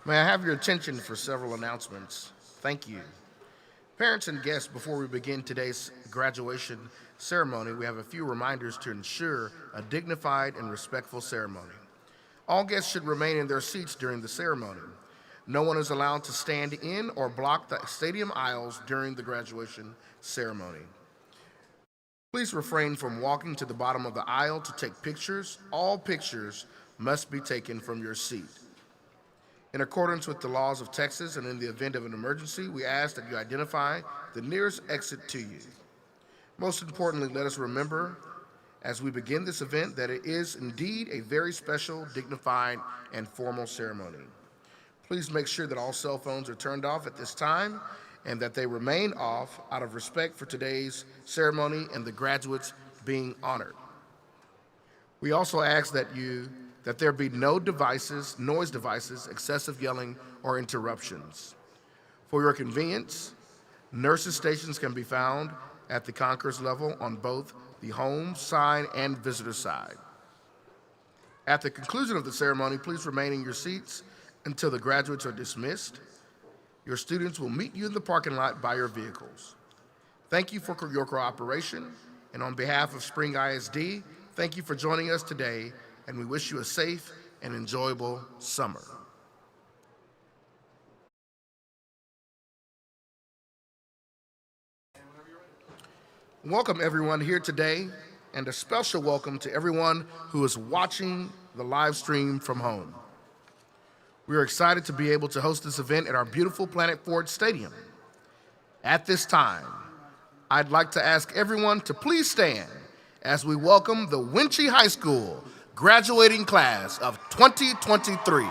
May I have your attention for several announcements? Thank you. Parents and guests, before we begin today's graduation ceremony, we have a few reminders to ensure a dignified and respectful ceremony. All guests should remain in their seats during the ceremony. No one is allowed to stand in or block the stadium aisles during the graduation ceremony. Please refrain from walking to the bottom of the aisle to take pictures. All pictures must be taken from your seat. In accordance with the laws of Texas and in the event of an emergency, we ask that you identify the nearest exit to you. Most importantly, let us remember as we begin this event that it is indeed a very special, dignified, and formal ceremony. Please make sure that all cell phones are turned off at this time and that they remain off out of respect for today's ceremony and the graduates being honored. We also ask that there be no noise devices, excessive yelling, or interruptions. For your convenience, nurses' stations can be found at the concourse level on both the home side and visitor side. At the conclusion of the ceremony, please remain in your seats until the graduates are dismissed. Your students will meet you in the parking lot by your vehicles. Thank you for your cooperation, and on behalf of Spring ISD, thank you for joining us today, and we wish you a safe and enjoyable summer. Welcome everyone here today, and a special welcome to everyone who is watching the live stream from home. We are excited to be able to host this event at our beautiful Planet Ford Stadium. At this time, I'd like to ask everyone to please stand as we welcome the Wunsche High School graduating class of 2023.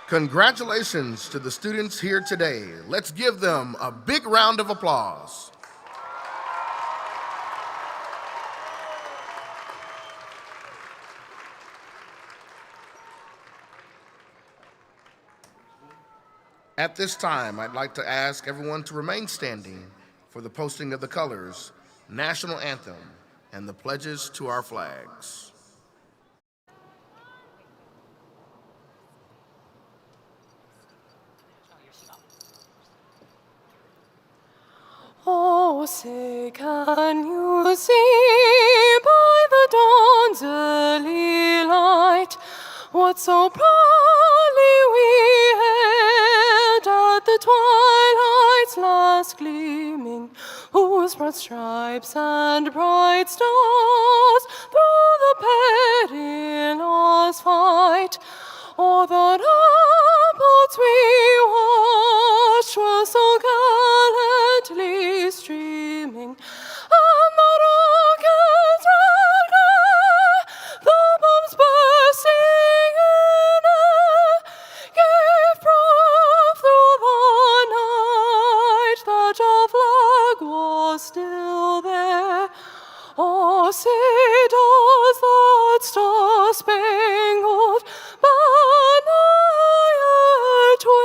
Congratulations to the students here today. Let's give them a big round of applause. At this time, I'd like to ask everyone to remain standing for the posting of the colors, national anthem, and the pledges to our flags. Oh, say, can you see by the dawn's early light what so proudly we hailed at the twilight's last gleaming, whose broad stripes and bright stars through the perilous fight o'er the ramparts we watched were so gallantly streaming, and the rockets red glare, the bombs bursting in air, gave proof through the night that our flag was still there. Oh, say does that star-spangled banner yet wave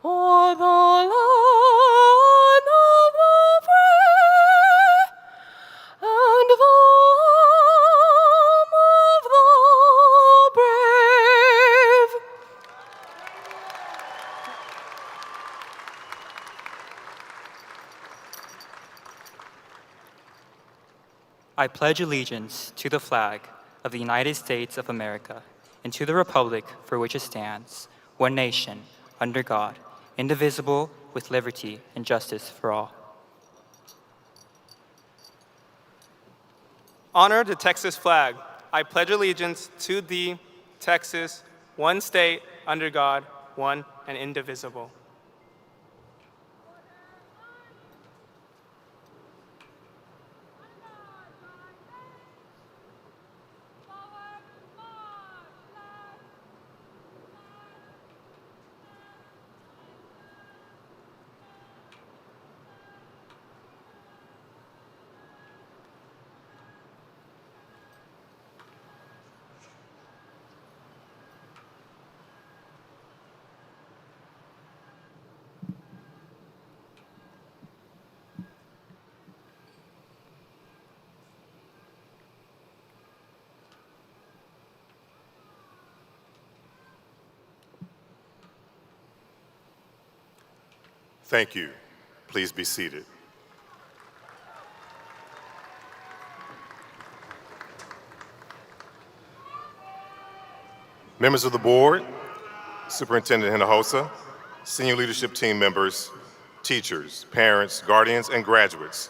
o'er the land of the free and the home of the brave? I pledge allegiance to the flag of the United States of America and to the republic for which it stands, one nation, under God, indivisible, with liberty and justice for all. Honor the Texas flag. I pledge allegiance to thee, Texas, one state, under God, one and indivisible. Thank you. Please be seated. Members of the board, Superintendent Hinojosa, senior leadership team members, teachers, parents, guardians, and graduates.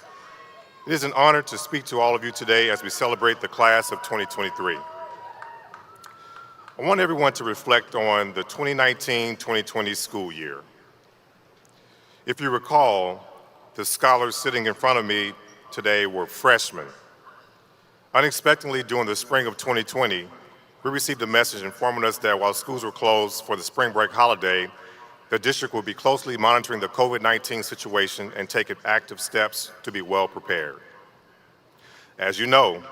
It is an honor to speak to all of you today as we celebrate the class of 2023. I want everyone to reflect on the 2019-2020 school year. If you recall, the scholars sitting in front of me today were freshmen. Unexpectedly, during the spring of 2020, we received a message informing us that while schools were closed for the spring break holiday, the district will be closely monitoring the COVID-19 situation and taking active steps to be well prepared. As you know,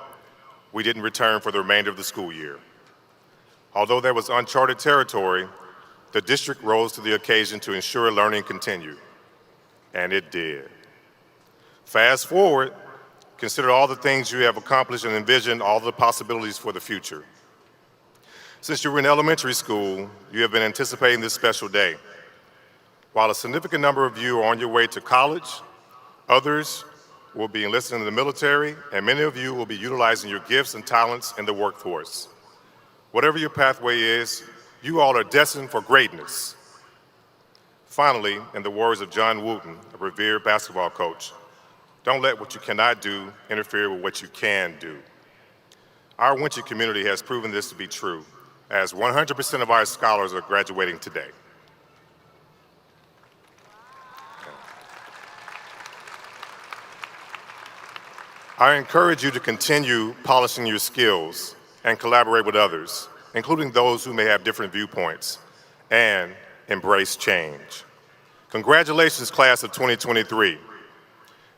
we didn't return for the remainder of the school year. Although there was uncharted territory, the district rose to the occasion to ensure learning continued. And it did. Fast forward, consider all the things you have accomplished and envision all the possibilities for the future. Since you were in elementary school, you have been anticipating this special day. While a significant number of you are on your way to college, others will be enlisted in the military, and many of you will be utilizing your gifts and talents in the workforce. Whatever your pathway is, you all are destined for greatness. Finally, in the words of John Wooten, a revered basketball coach, don't let what you cannot do interfere with what you can do. Our Wunsche community has proven this to be true, as 100% of our scholars are graduating today. I encourage you to continue polishing your skills and collaborate with others, including those who may have different viewpoints, and embrace change. Congratulations, class of 2023.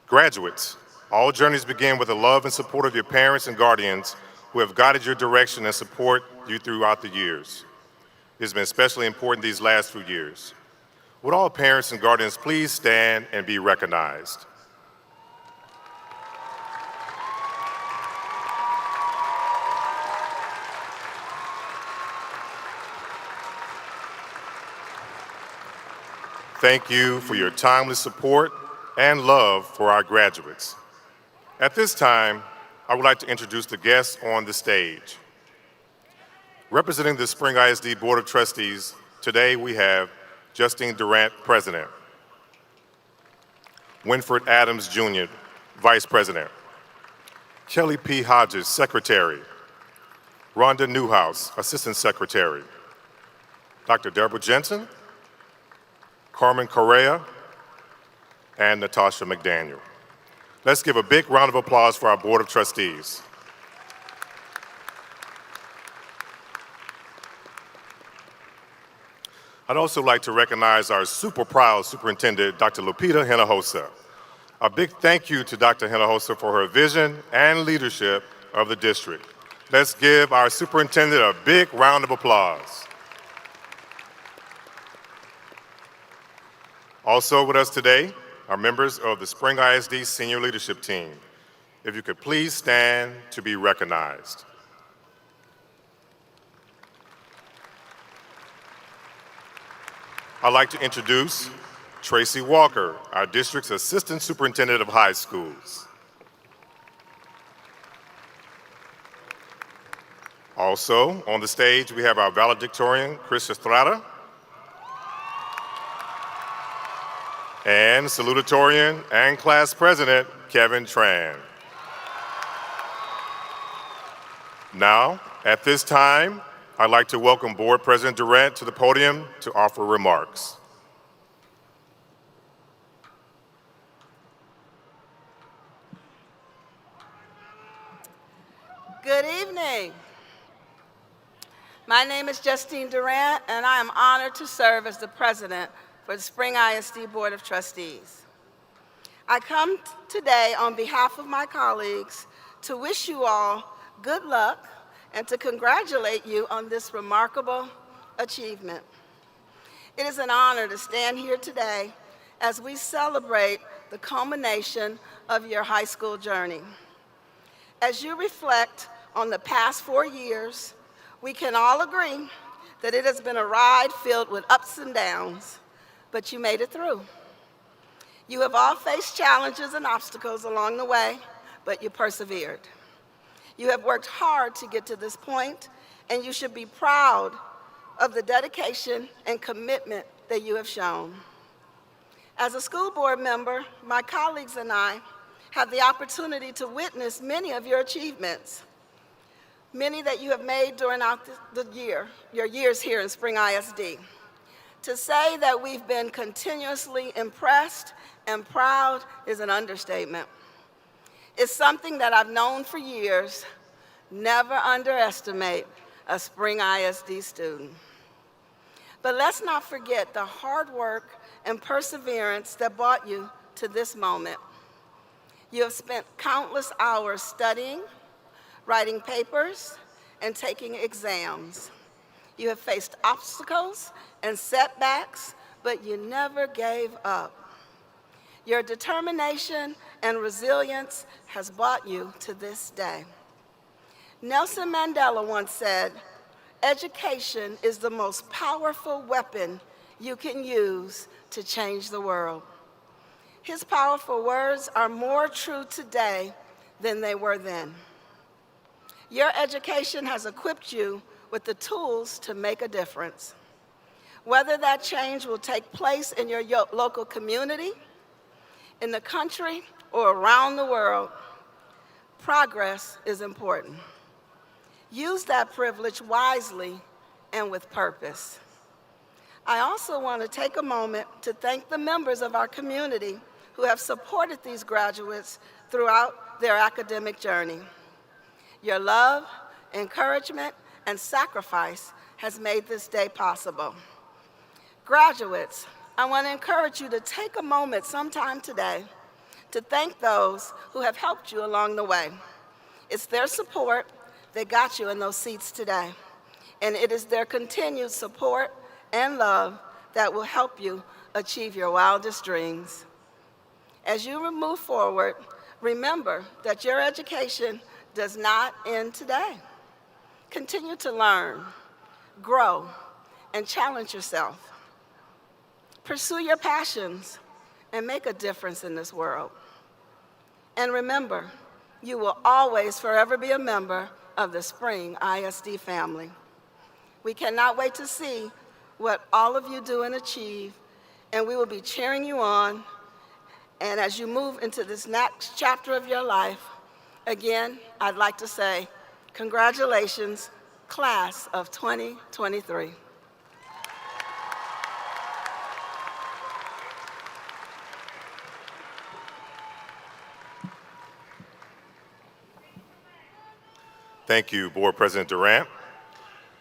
Graduates, all journeys begin with the love and support of your parents and guardians who have guided your direction and support you throughout the years. It has been especially important these last few years. Would all parents and guardians please stand and be recognized? Thank you for your timeless support and love for our graduates. At this time, I would like to introduce the guests on the stage. Representing the Spring ISD Board of Trustees, today we have Justine Durant, President. Winfred Adams, Jr., Vice President. Kelly P. Hodges, Secretary. Rhonda Newhouse, Assistant Secretary. Dr. Deborah Jensen, Carmen Correa, and Natasha McDaniel. Let's give a big round of applause for our Board of Trustees. I'd also like to recognize our super proud Superintendent, Dr. Lupita Hinojosa. A big thank you to Dr. Hinojosa for her vision and leadership of the district. Let's give our Superintendent a big round of applause. Also with us today are members of the Spring ISD Senior Leadership Team. If you could please stand to be recognized. I'd like to introduce Tracy Walker, our district's Assistant Superintendent of High Schools. Also on the stage, we have our Valedictorian, Chris Estrada, and Salutatorian and Class President, Kevin Tran. Now, at this time, I'd like to welcome Board President Durant to the podium to offer remarks. Good evening. My name is Justine Durant, and I am honored to serve as the president for the Spring ISD Board of Trustees. I come today on behalf of my colleagues to wish you all good luck and to congratulate you on this remarkable achievement. It is an honor to stand here today as we celebrate the culmination of your high school journey. As you reflect on the past 4 years, we can all agree that it has been a ride filled with ups and downs, but you made it through. You have all faced challenges and obstacles along the way, but you persevered. You have worked hard to get to this point, and you should be proud of the dedication and commitment that you have shown. As a school board member, my colleagues and I have the opportunity to witness many of your achievements, many that you have made during your years here in Spring ISD. To say that we've been continuously impressed and proud is an understatement. It's something that I've known for years. Never underestimate a Spring ISD student. But let's not forget the hard work and perseverance that brought you to this moment. You have spent countless hours studying, writing papers, and taking exams. You have faced obstacles and setbacks, but you never gave up. Your determination and resilience has brought you to this day. Nelson Mandela once said, "Education is the most powerful weapon you can use to change the world." His powerful words are more true today than they were then. Your education has equipped you with the tools to make a difference. Whether that change will take place in your local community, in the country, or around the world, progress is important. Use that privilege wisely and with purpose. I also want to take a moment to thank the members of our community who have supported these graduates throughout their academic journey. Your love, encouragement, and sacrifice has made this day possible. Graduates, I want to encourage you to take a moment sometime today to thank those who have helped you along the way. It's their support that got you in those seats today, and it is their continued support and love that will help you achieve your wildest dreams. As you move forward, remember that your education does not end today. Continue to learn, grow, and challenge yourself. Pursue your passions and make a difference in this world. And remember, you will always forever be a member of the Spring ISD family. We cannot wait to see what all of you do and achieve, and we will be cheering you on. And as you move into this next chapter of your life, again, I'd like to say, congratulations, class of 2023. Thank you, Board President Durant.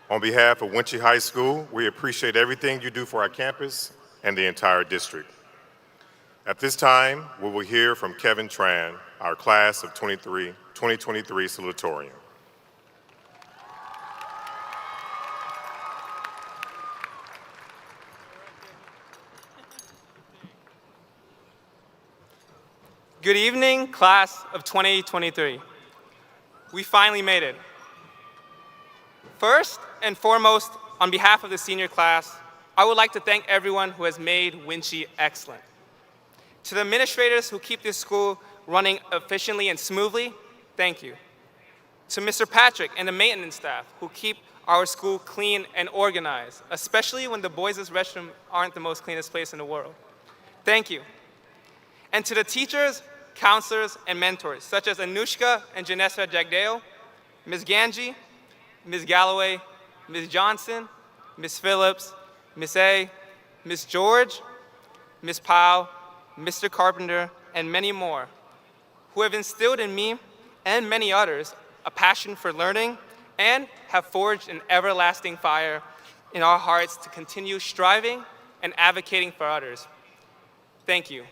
On behalf of Wunsche High School, we appreciate everything you do for our campus and the entire district. At this time, we will hear from Kevin Tran, our class of 2023 Salutatorian. Good evening, class of 2023. We finally made it. First and foremost, on behalf of the senior class, I would like to thank everyone who has made Wunsche excellent. To the administrators who keep this school running efficiently and smoothly, thank you. To Mr. Patrick and the maintenance staff who keep our school clean and organized, especially when the boys' restroom aren't the most cleanest place in the world. Thank you. And to the teachers, counselors, and mentors, such as Anushka and Janessa Jagdale, Ms. Ganji, Ms. Galloway, Ms. Johnson, Ms. Phillips, Ms. A, Ms. George, Ms. Powell, Mr. Carpenter, and many more, who have instilled in me and many others a passion for learning and have forged an everlasting fire in our hearts to continue striving and advocating for others. Thank you.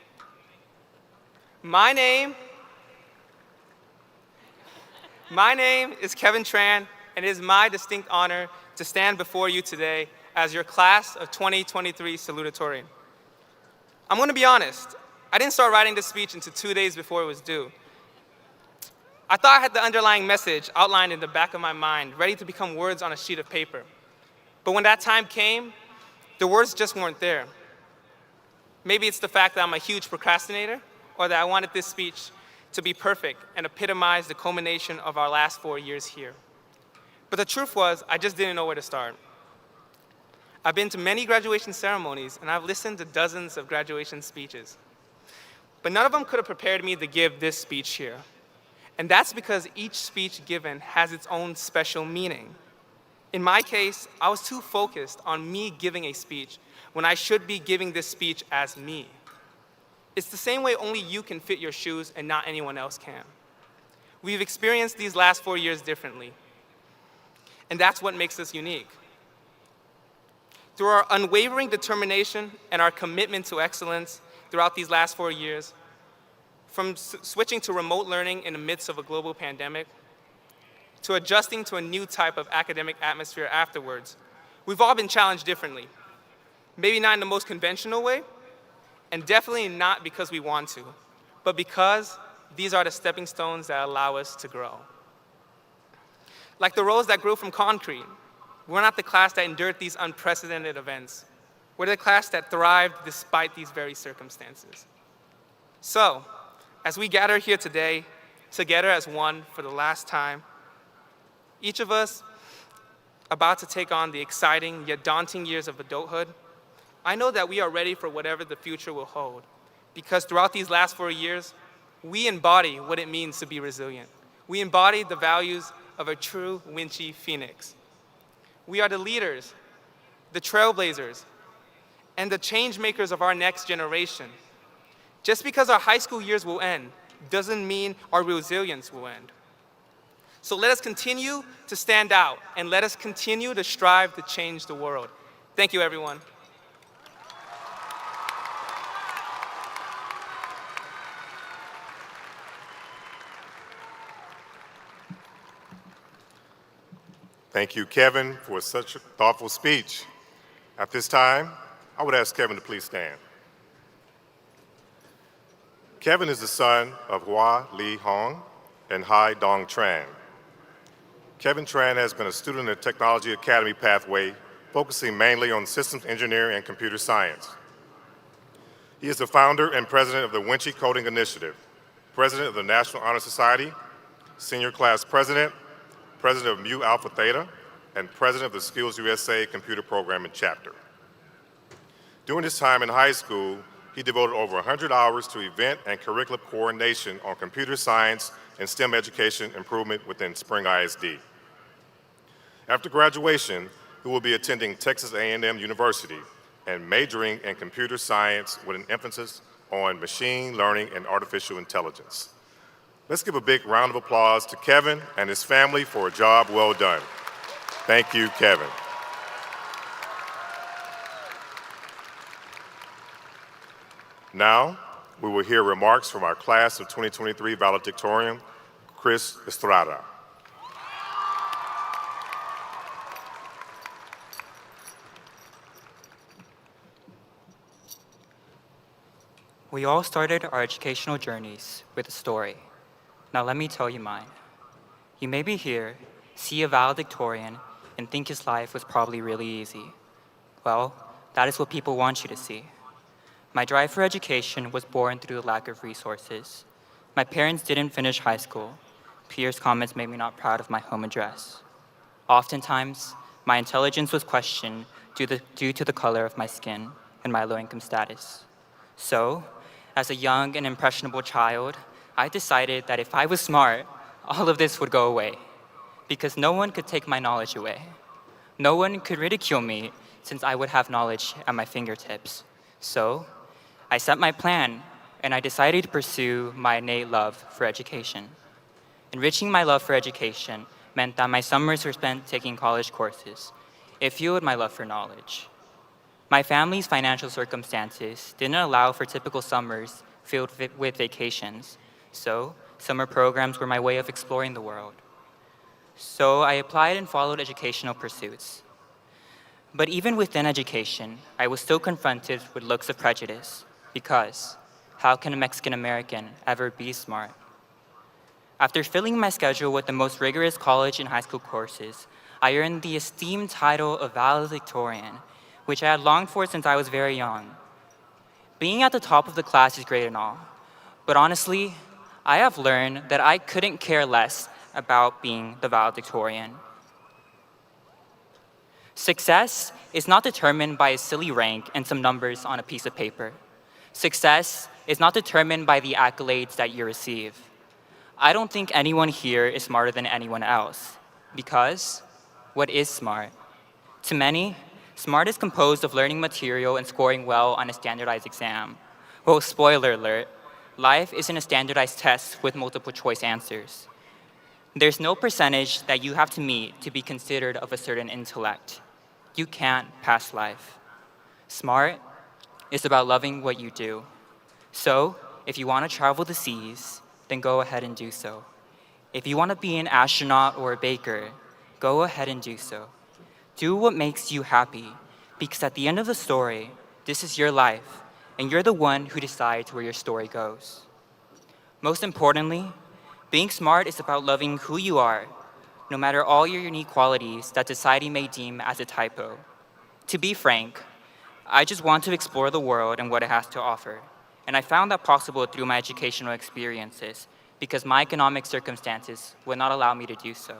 My name is Kevin Tran, and it is my distinct honor to stand before you today as your class of 2023 Salutatorian. I'm going to be honest, I didn't start writing this speech until 2 days before it was due. I thought I had the underlying message outlined in the back of my mind, ready to become words on a sheet of paper. But when that time came, the words just weren't there. Maybe it's the fact that I'm a huge procrastinator, or that I wanted this speech to be perfect and epitomize the culmination of our last 4 years here. But the truth was, I just didn't know where to start. I've been to many graduation ceremonies, and I've listened to dozens of graduation speeches. But none of them could have prepared me to give this speech here. And that's because each speech given has its own special meaning. In my case, I was too focused on me giving a speech when I should be giving this speech as me. It's the same way only you can fit your shoes and not anyone else can. We've experienced these last 4 years differently, and that's what makes us unique. Through our unwavering determination and our commitment to excellence throughout these last 4 years, from switching to remote learning in the midst of a global pandemic, to adjusting to a new type of academic atmosphere afterwards, we've all been challenged differently. Maybe not in the most conventional way, and definitely not because we want to, but because these are the stepping stones that allow us to grow. Like the rows that grew from concrete, we're not the class that endured these unprecedented events. We're the class that thrived despite these very circumstances. So, as we gather here today, together as one for the last time, each of us about to take on the exciting yet daunting years of adulthood, I know that we are ready for whatever the future will hold, because throughout these last 4 years, we embody what it means to be resilient. We embody the values of a true Wunsche Phoenix. We are the leaders, the trailblazers, and the change makers of our next generation. Just because our high school years will end doesn't mean our resilience will end. So let us continue to stand out, and let us continue to strive to change the world. Thank you, everyone. Thank you, Kevin, for such a thoughtful speech. At this time, I would ask Kevin to please stand. Kevin is the son of Hua Li Hong and Hai Dong Tran. Kevin Tran has been a student in the Technology Academy pathway, focusing mainly on systems engineering and computer science. He is the founder and president of the Wunsche Coding Initiative, president of the National Honor Society, senior class president, president of Mu Alpha Theta, and president of the Skills USA Computer Programming Chapter. During his time in high school, he devoted over 100 hours to event and curriculum coordination on computer science and STEM education improvement within Spring ISD. After graduation, he will be attending Texas A&M University and majoring in computer science with an emphasis on machine learning and artificial intelligence. Let's give a big round of applause to Kevin and his family for a job well done. Thank you, Kevin. Now, we will hear remarks from our class of 2023 valedictorian, Chris Estrada. We all started our educational journeys with a story. Now let me tell you mine. You may be here, see a valedictorian, and think his life was probably really easy. Well, that is what people want you to see. My drive for education was born through the lack of resources. My parents didn't finish high school. Peers' comments made me not proud of my home address. Oftentimes, my intelligence was questioned due to the color of my skin and my low-income status. So, as a young and impressionable child, I decided that if I was smart, all of this would go away, because no one could take my knowledge away. No one could ridicule me since I would have knowledge at my fingertips. So, I set my plan, and I decided to pursue my innate love for education. Enriching my love for education meant that my summers were spent taking college courses. It fueled my love for knowledge. My family's financial circumstances didn't allow for typical summers filled with vacations, so summer programs were my way of exploring the world. So I applied and followed educational pursuits. But even within education, I was still confronted with looks of prejudice, because how can a Mexican American ever be smart? After filling my schedule with the most rigorous college and high school courses, I earned the esteemed title of valedictorian, which I had longed for since I was very young. Being at the top of the class is great and all, but honestly, I have learned that I couldn't care less about being the valedictorian. Success is not determined by a silly rank and some numbers on a piece of paper. Success is not determined by the accolades that you receive. I don't think anyone here is smarter than anyone else, because what is smart? To many, smart is composed of learning material and scoring well on a standardized exam. Well, spoiler alert, life isn't a standardized test with multiple choice answers. There's no percentage that you have to meet to be considered of a certain intellect. You can't pass life. Smart is about loving what you do. So, if you want to travel the seas, then go ahead and do so. If you want to be an astronaut or a baker, go ahead and do so. Do what makes you happy, because at the end of the story, this is your life, and you're the one who decides where your story goes. Most importantly, being smart is about loving who you are, no matter all your unique qualities that society may deem as a typo. To be frank, I just want to explore the world and what it has to offer, and I found that possible through my educational experiences, because my economic circumstances would not allow me to do so.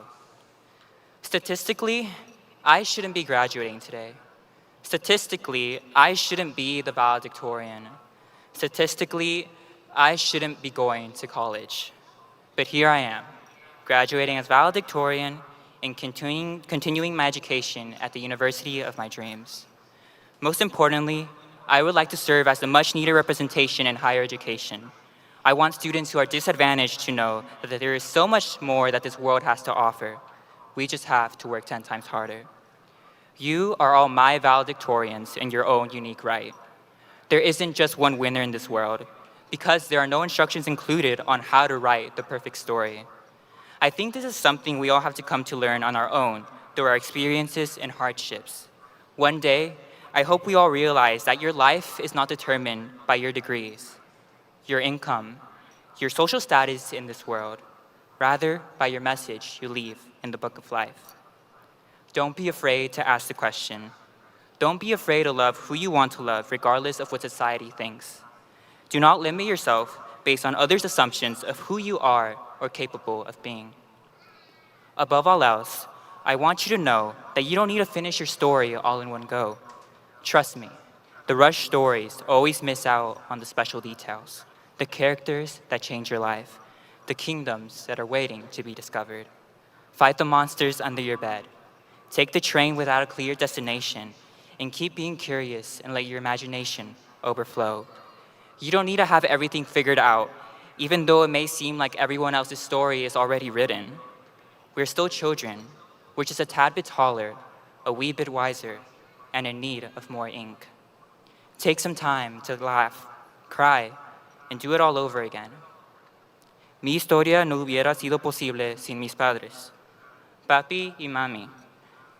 Statistically, I shouldn't be graduating today. Statistically, I shouldn't be the valedictorian. Statistically, I shouldn't be going to college. But here I am, graduating as valedictorian and continuing my education at the university of my dreams. Most importantly, I would like to serve as the much-needed representation in higher education. I want students who are disadvantaged to know that there is so much more that this world has to offer. We just have to work 10 times harder. You are all my valedictorians in your own unique right. There isn't just one winner in this world, because there are no instructions included on how to write the perfect story. I think this is something we all have to come to learn on our own through our experiences and hardships. One day, I hope we all realize that your life is not determined by your degrees, your income, your social status in this world, rather by your message you leave in the book of life. Don't be afraid to ask the question. Don't be afraid to love who you want to love, regardless of what society thinks. Do not limit yourself based on others' assumptions of who you are or capable of being. Above all else, I want you to know that you don't need to finish your story all in one go. Trust me, the rushed stories always miss out on the special details, the characters that change your life, the kingdoms that are waiting to be discovered. Fight the monsters under your bed. Take the train without a clear destination, and keep being curious and let your imagination overflow. You don't need to have everything figured out, even though it may seem like everyone else's story is already written. We're still children. We're just a tad bit taller, a wee bit wiser, and in need of more ink. Take some time to laugh, cry, and do it all over again. Mi historia no hubiera sido posible sin mis padres, papi y mami.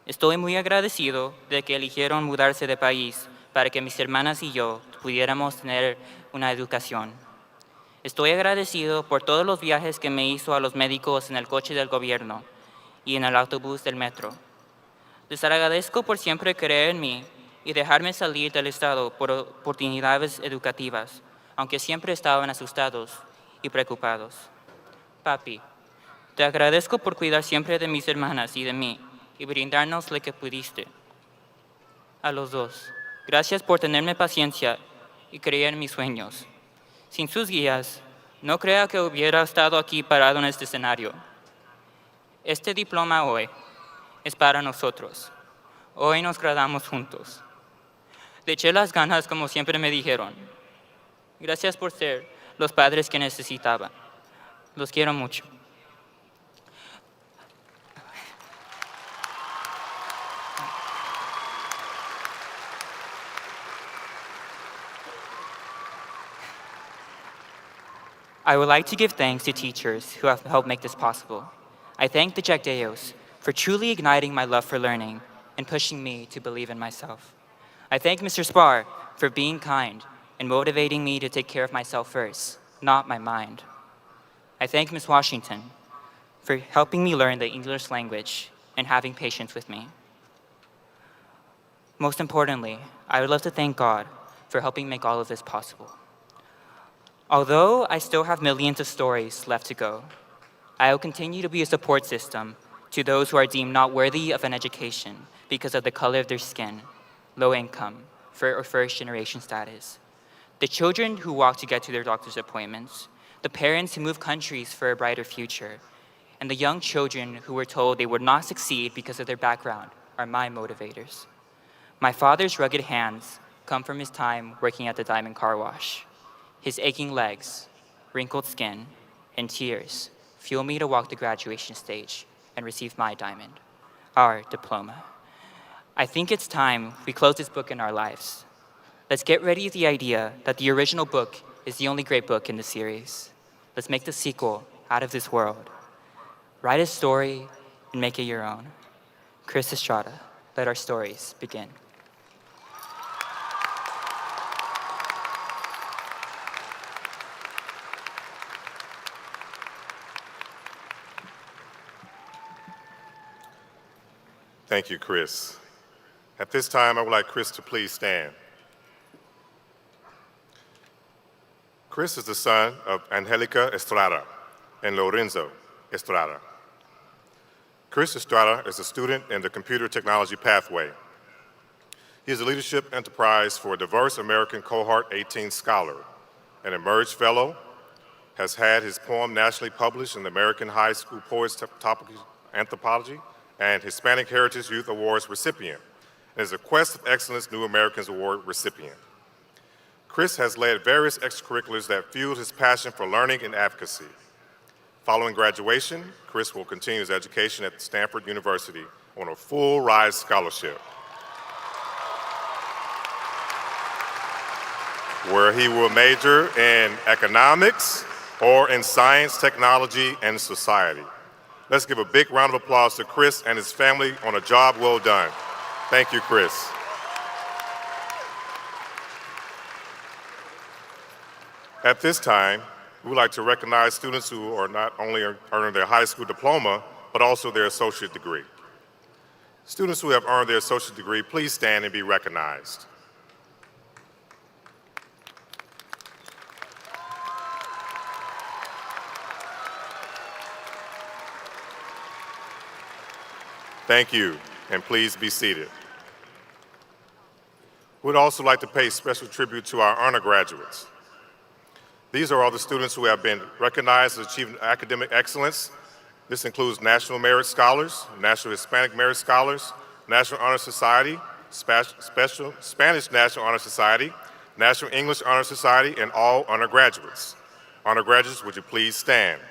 Estoy muy agradecido de que eligieron mudarse de país para que mis hermanas y yo pudiéramos tener una educación. Estoy agradecido por todos los viajes que me hizo a los médicos en el coche del gobierno y en el autobús del metro. Les agradezco por siempre creer en mí y dejarme salir del estado por oportunidades educativas, aunque siempre estaban asustados y preocupados. Papi, te agradezco por cuidar siempre de mis hermanas y de mí y brindarnos lo que pudiste. A los dos, gracias por tenerme paciencia y creer en mis sueños. Sin sus guías, no creo que hubiera estado aquí parado en este escenario. Este diploma hoy es para nosotros. Hoy nos graduamos juntos. Le eché las ganas como siempre me dijeron. Gracias por ser los padres que necesitaba. Los quiero mucho. I would like to give thanks to teachers who have helped make this possible. I thank the Jack Deos for truly igniting my love for learning and pushing me to believe in myself. I thank Mr. Spar for being kind and motivating me to take care of myself first, not my mind. I thank Ms. Washington for helping me learn the English language and having patience with me. Most importantly, I would love to thank God for helping make all of this possible. Although I still have millions of stories left to go, I will continue to be a support system to those who are deemed not worthy of an education because of the color of their skin, low income, or first-generation status. The children who walk to get to their doctor's appointments, the parents who move countries for a brighter future, and the young children who were told they would not succeed because of their background are my motivators. My father's rugged hands come from his time working at the diamond car wash. His aching legs, wrinkled skin, and tears fuel me to walk the graduation stage and receive my diamond, our diploma. I think it's time we close this book in our lives. Let's get ready with the idea that the original book is the only great book in the series. Let's make the sequel out of this world. Write a story and make it your own. Chris Estrada, let our stories begin. Thank you, Chris. At this time, I would like Chris to please stand. Chris is the son of Angelica Estrada and Lorenzo Estrada. Chris Estrada is a student in the computer technology pathway. He is a leadership enterprise for a diverse American Cohort 18 scholar, an emerged fellow, has had his poem nationally published in the American High School Poets Topic Anthropology and Hispanic Heritage Youth Awards recipient, and is a Quest of Excellence New Americans Award recipient. Chris has led various extracurriculars that fueled his passion for learning and advocacy. Following graduation, Chris will continue his education at Stanford University on a full-ride scholarship, where he will major in economics or in science, technology, and society. Let's give a big round of applause to Chris and his family on a job well done. Thank you, Chris. At this time, we would like to recognize students who are not only earning their high school diploma, but also their associate degree. Students who have earned their associate degree, please stand and be recognized. Thank you, and please be seated. We'd also like to pay special tribute to our honor graduates. These are all the students who have been recognized as achieving academic excellence. This includes National Merit Scholars, National Hispanic Merit Scholars, National Honor Society, Spanish National Honor Society, National English Honor Society, and all honor graduates. Honor graduates, would you please stand?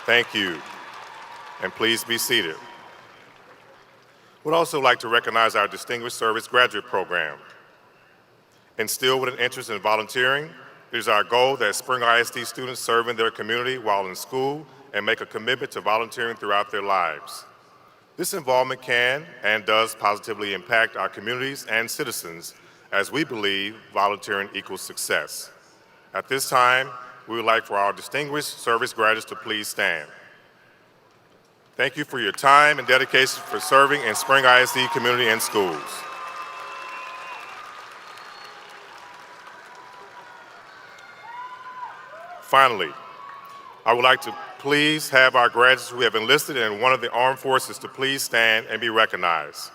Thank you, and please be seated. We'd also like to recognize our Distinguished Service Graduate Program. Instilled with an interest in volunteering, it is our goal that Spring ISD students serve in their community while in school and make a commitment to volunteering throughout their lives. This involvement can and does positively impact our communities and citizens, as we believe volunteering equals success. At this time, we would like for our Distinguished Service Graduates to please stand. Thank you for your time and dedication for serving in Spring ISD community and schools. Finally, I would like to please have our graduates who have enlisted in one of the armed forces to please stand and be recognized.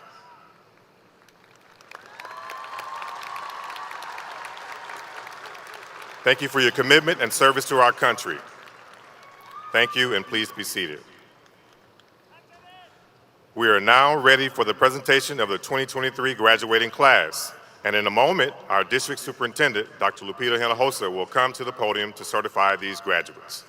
Thank you for your commitment and service to our country. Thank you, and please be seated. We are now ready for the presentation of the 2023 graduating class. And in a moment, our district superintendent, Dr. Lupita Hinojosa, will come to the podium to certify these graduates.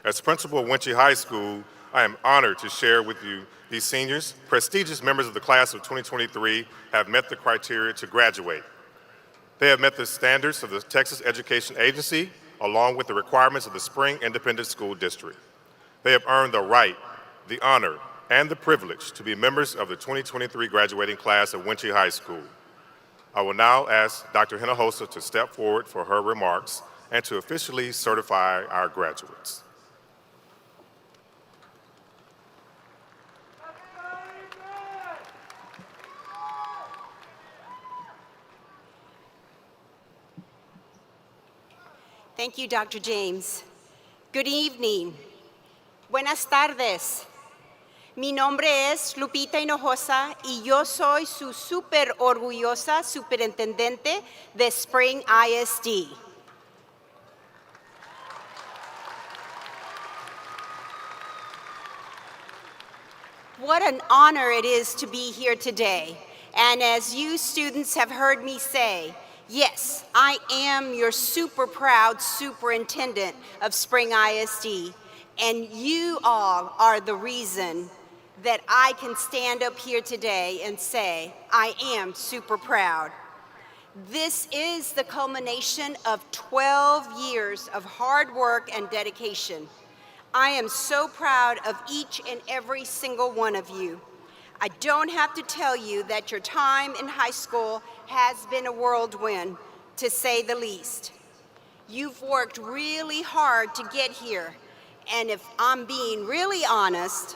As principal of Wunsche High School, I am honored to share with you these seniors. Prestigious members of the class of 2023 have met the criteria to graduate. They have met the standards of the Texas Education Agency, along with the requirements of the Spring Independent School District. They have earned the right, the honor, and the privilege to be members of the 2023 graduating class of Wunsche High School. I will now ask Dr. Hinojosa to step forward for her remarks and to officially certify our graduates. Thank you, Dr. James. Good evening. Buenas tardes. Mi nombre es Lupita Hinojosa y yo soy su súper orgullosa superintendente de Spring ISD. What an honor it is to be here today. And as you students have heard me say, yes, I am your super proud superintendent of Spring ISD, and you all are the reason that I can stand up here today and say, I am super proud. This is the culmination of 12 years of hard work and dedication. I am so proud of each and every single one of you. I don't have to tell you that your time in high school has been a whirlwind, to say the least. You've worked really hard to get here, and if I'm being really honest,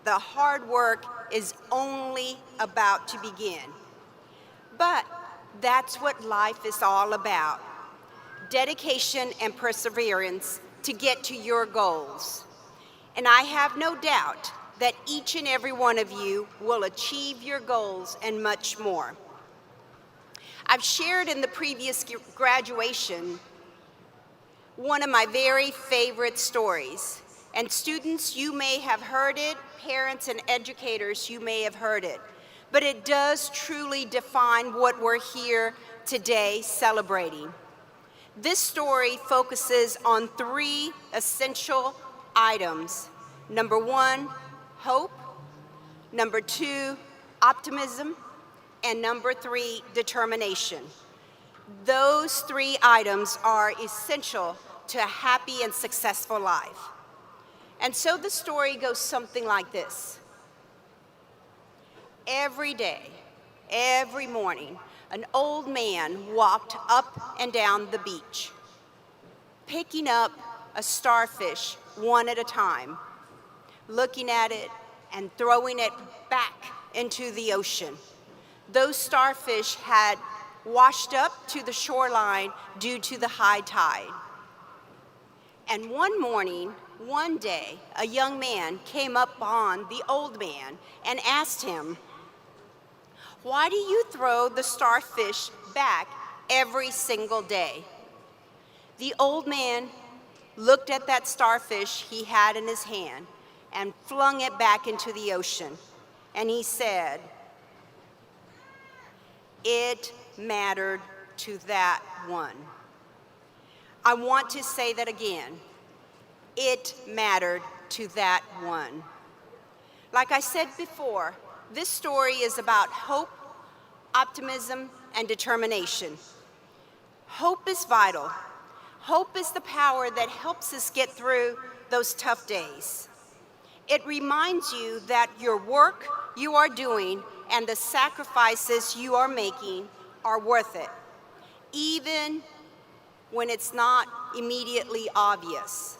the hard work is only about to begin. But that's what life is all about. Dedication and perseverance to get to your goals. And I have no doubt that each and every one of you will achieve your goals and much more. I've shared in the previous graduation one of my very favorite stories. And students, you may have heard it, parents and educators, you may have heard it, but it does truly define what we're here today celebrating. This story focuses on 3 essential items. Number 1, hope. Number 2, optimism. And number 3, determination. Those 3 items are essential to a happy and successful life. And so the story goes something like this. Every day, every morning, an old man walked up and down the beach, picking up a starfish one at a time, looking at it and throwing it back into the ocean. Those starfish had washed up to the shoreline due to the high tide. And one morning, one day, a young man came up on the old man and asked him, "Why do you throw the starfish back every single day?" The old man looked at that starfish he had in his hand and flung it back into the ocean. And he said, "It mattered to that one." I want to say that again. It mattered to that one. Like I said before, this story is about hope, optimism, and determination. Hope is vital. Hope is the power that helps us get through those tough days. It reminds you that your work you are doing and the sacrifices you are making are worth it, even when it's not immediately obvious.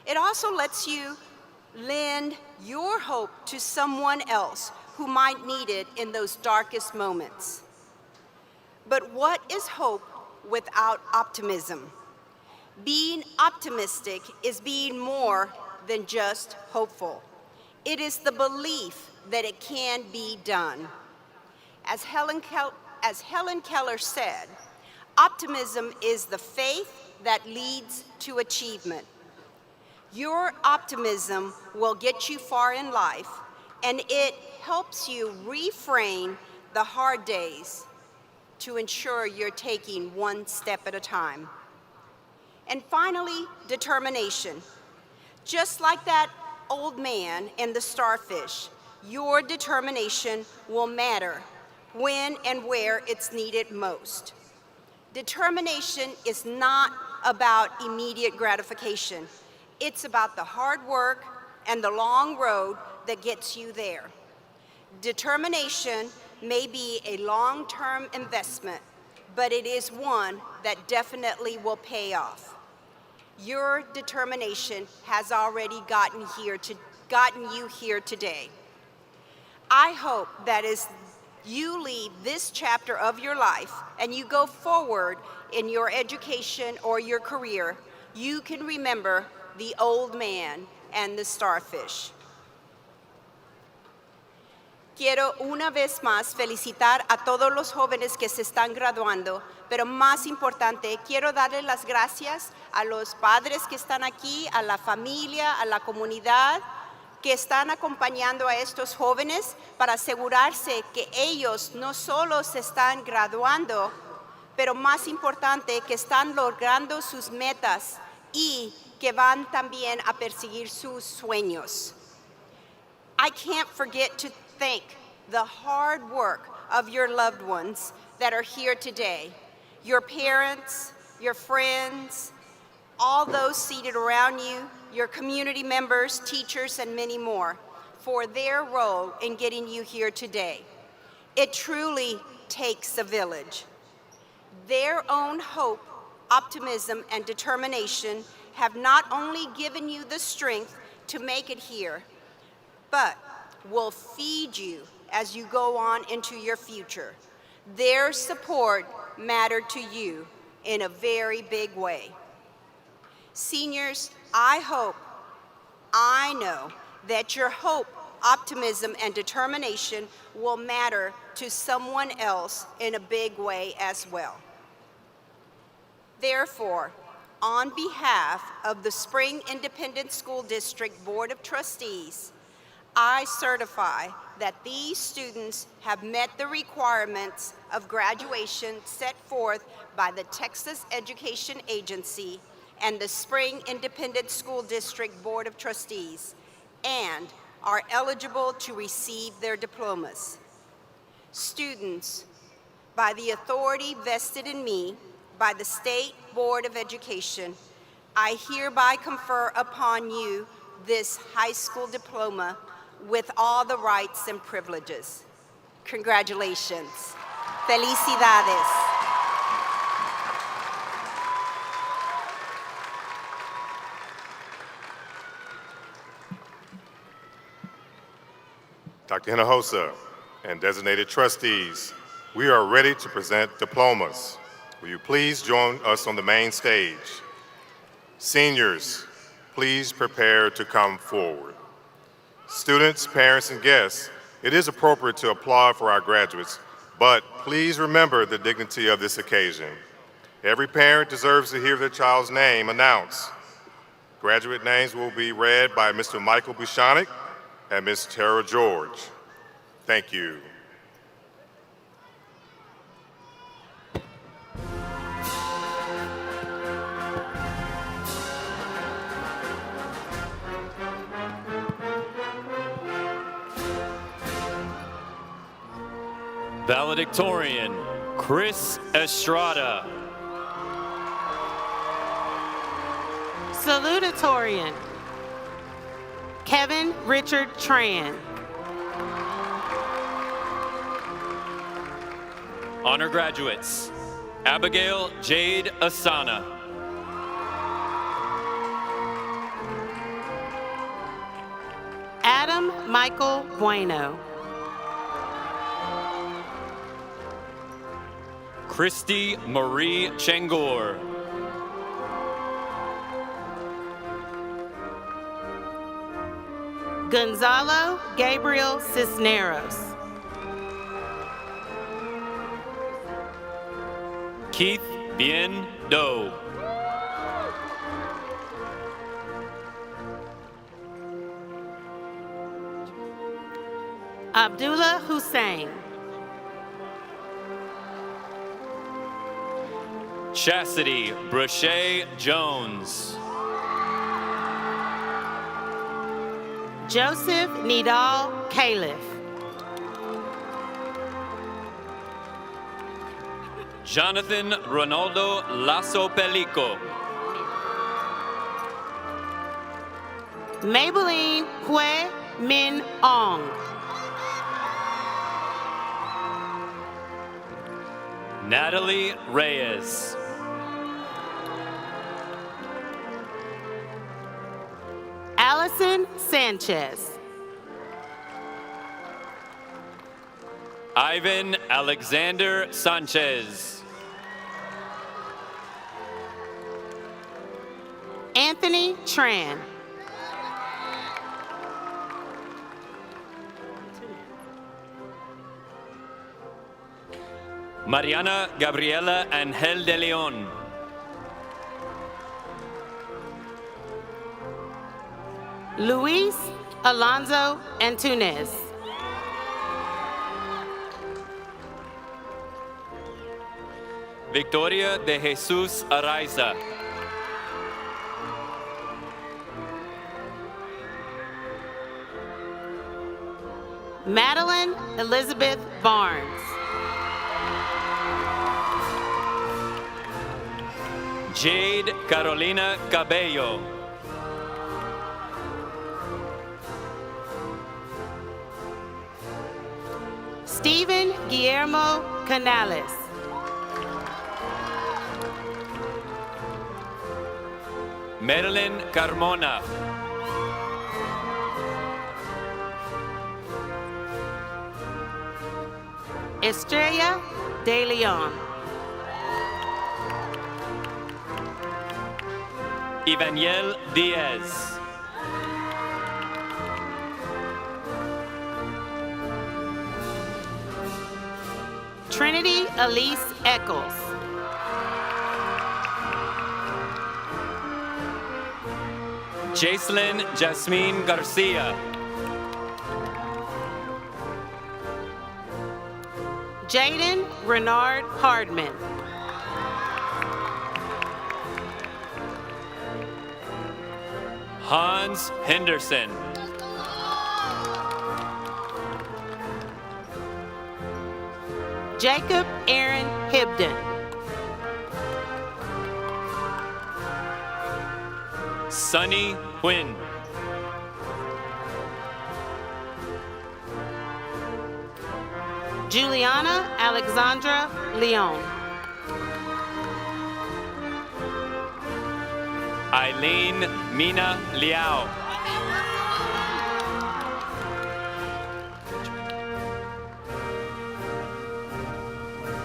It also lets you lend your hope to someone else who might need it in those darkest moments. But what is hope without optimism? Being optimistic is being more than just hopeful. It is the belief that it can be done. As Helen Keller said, optimism is the faith that leads to achievement. Your optimism will get you far in life, and it helps you reframe the hard days to ensure you're taking one step at a time. And finally, determination. Just like that old man and the starfish, your determination will matter when and where it's needed most. Determination is not about immediate gratification. It's about the hard work and the long road that gets you there. Determination may be a long-term investment, but it is one that definitely will pay off. Your determination has already gotten you here today. I hope that as you leave this chapter of your life and you go forward in your education or your career, you can remember the old man and the starfish. Quiero una vez más felicitar a todos los jóvenes que se están graduando, pero más importante, quiero darles las gracias a los padres que están aquí, a la familia, a la comunidad que están acompañando a estos jóvenes para asegurarse que ellos no solo se están graduando, pero más importante, que están logrando sus metas y que van también a perseguir sus sueños. I can't forget to thank the hard work of your loved ones that are here today, your parents, your friends, all those seated around you, your community members, teachers, and many more, for their role in getting you here today. It truly takes a village. Their own hope, optimism, and determination have not only given you the strength to make it here, but will feed you as you go on into your future. Their support mattered to you in a very big way. Seniors, I know that your hope, optimism, and determination will matter to someone else in a big way as well. Therefore, On behalf of the Spring Independent School District Board of Trustees, I certify that these students have met the requirements of graduation set forth by the Texas Education Agency and the Spring Independent School District Board of Trustees, and are eligible to receive their diplomas. Students, by the authority vested in me by the State Board of Education, I hereby confer upon you this high school diploma with all the rights and privileges. Congratulations. Felicidades. Dr. Hinojosa and designated trustees, we are ready to present diplomas. Will you please join us on the main stage? Seniors, please prepare to come forward. Students, parents, and guests, it is appropriate to applaud for our graduates, but please remember the dignity of this occasion. Every parent deserves to hear their child's name announced. Graduate names will be read by Mr. Michael Buchanek and Ms. Tara George. Thank you. Valedictorian, Chris Estrada. Salutatorian, Kevin Richard Tran. Honor graduates, Abigail Jade Asana. Adam Michael Bueno. Christy Marie Chengor. Gonzalo Gabriel Cisneros. Keith Bien Do. Abdullah Hussein. Chastity Brochet Jones. Joseph Nidal Caliph. Jonathan Ronaldo Lasso Pelico. Maybelline Hue Min Ong. Natalie Reyes. Allison Sanchez. Ivan Alexander Sanchez. Anthony Tran. Mariana Gabriela Angel de Leon. Luis Alonso Antunes. Victoria de Jesus Araiza. Madeline Elizabeth Barnes. Jade Carolina Cabello. Stephen Guillermo Canales. Marilyn Carmona. Estrella de Leon. Ivaniel Diaz. Trinity Elise Eccles. Jacelyn Jasmine Garcia. Jaden Renard Hardman. Hans Henderson. Jacob Aaron Hibden. Sunny Quinn. Juliana Alexandra Leon. Eileen Mina Liao.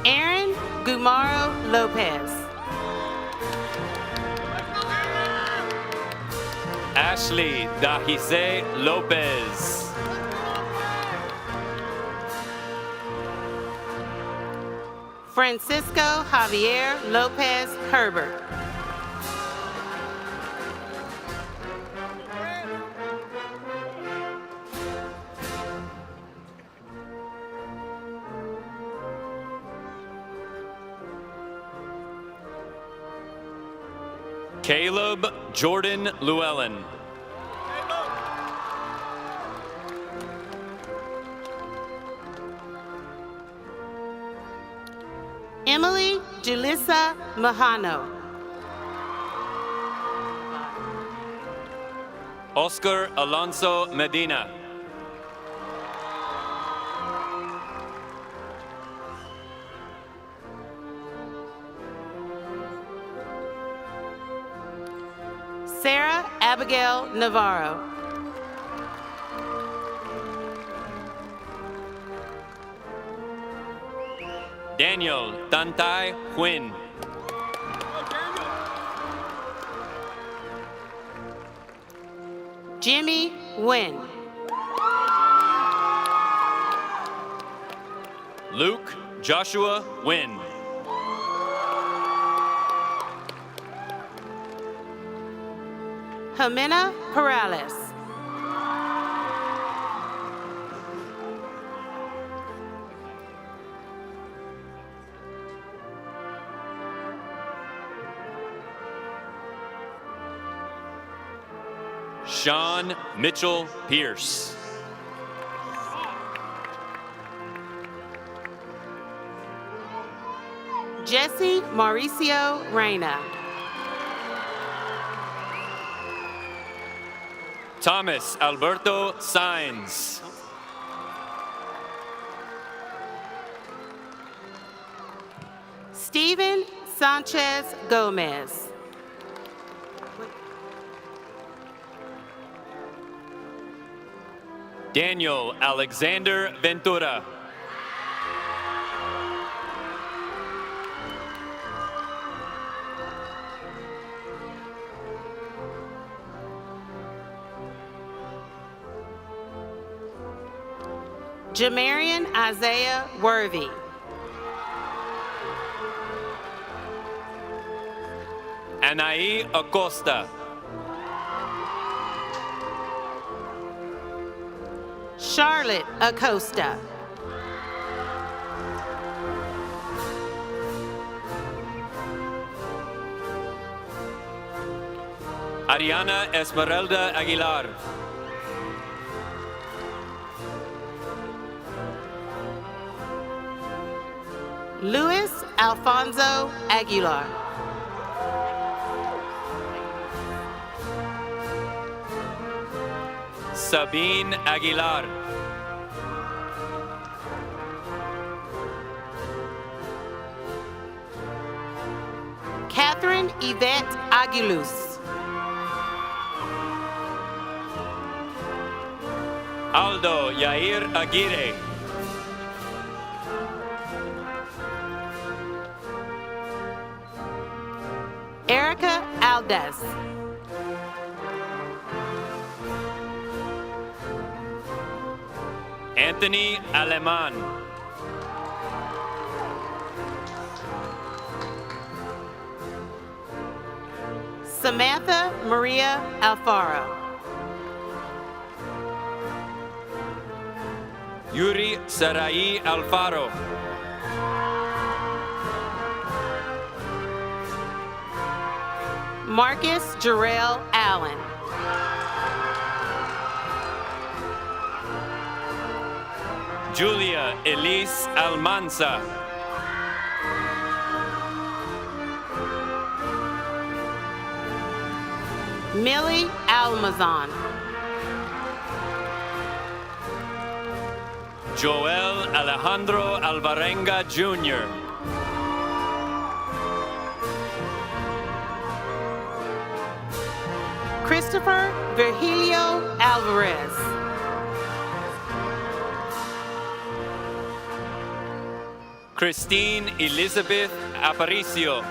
Aaron Gumaro Lopez. Ashley Dahise Lopez. Francisco Javier Lopez Herbert. Caleb Jordan Llewellyn. Emily Julissa Mahano. Oscar Alonso Medina. Sarah Abigail Navarro. Daniel Tantai Quinn. Jimmy Nguyen. Luke Joshua Wynn. Jimena Perales. Sean Mitchell Pierce. Jesse Mauricio Reyna. Thomas Alberto Sainz. Steven Sanchez Gomez. Daniel Alexander Ventura. Jamarian Isaiah Worthy. Anaí Acosta. Charlotte Acosta. Ariana Esmeralda Aguilar. Luis Alfonso Aguilar. Sabine Aguilar. Catherine Yvette Aguiluz. Aldo Yair Aguirre. Erica Aldez. Anthony Aleman. Samantha Maria Alfaro. Yuri Sarai Alfaro. Marcus Jarrell Allen. Julia Elise Almanza. Millie Almazan. Joel Alejandro Alvarenga Jr. Christopher Virgilio Alvarez. Christine Elizabeth Aparicio.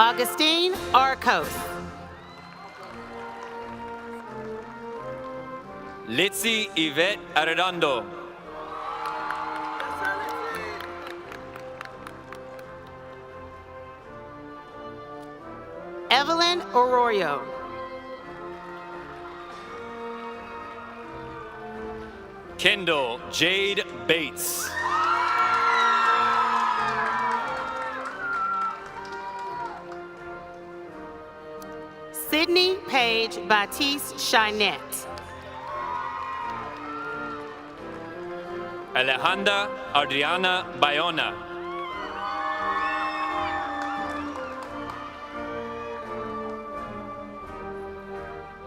Augustine Arcos. Litzy Yvette Arredondo. Evelyn Arroyo. Kendall Jade Bates. Sydney Paige Batiste Chinette. Alejandra Adriana Bayona.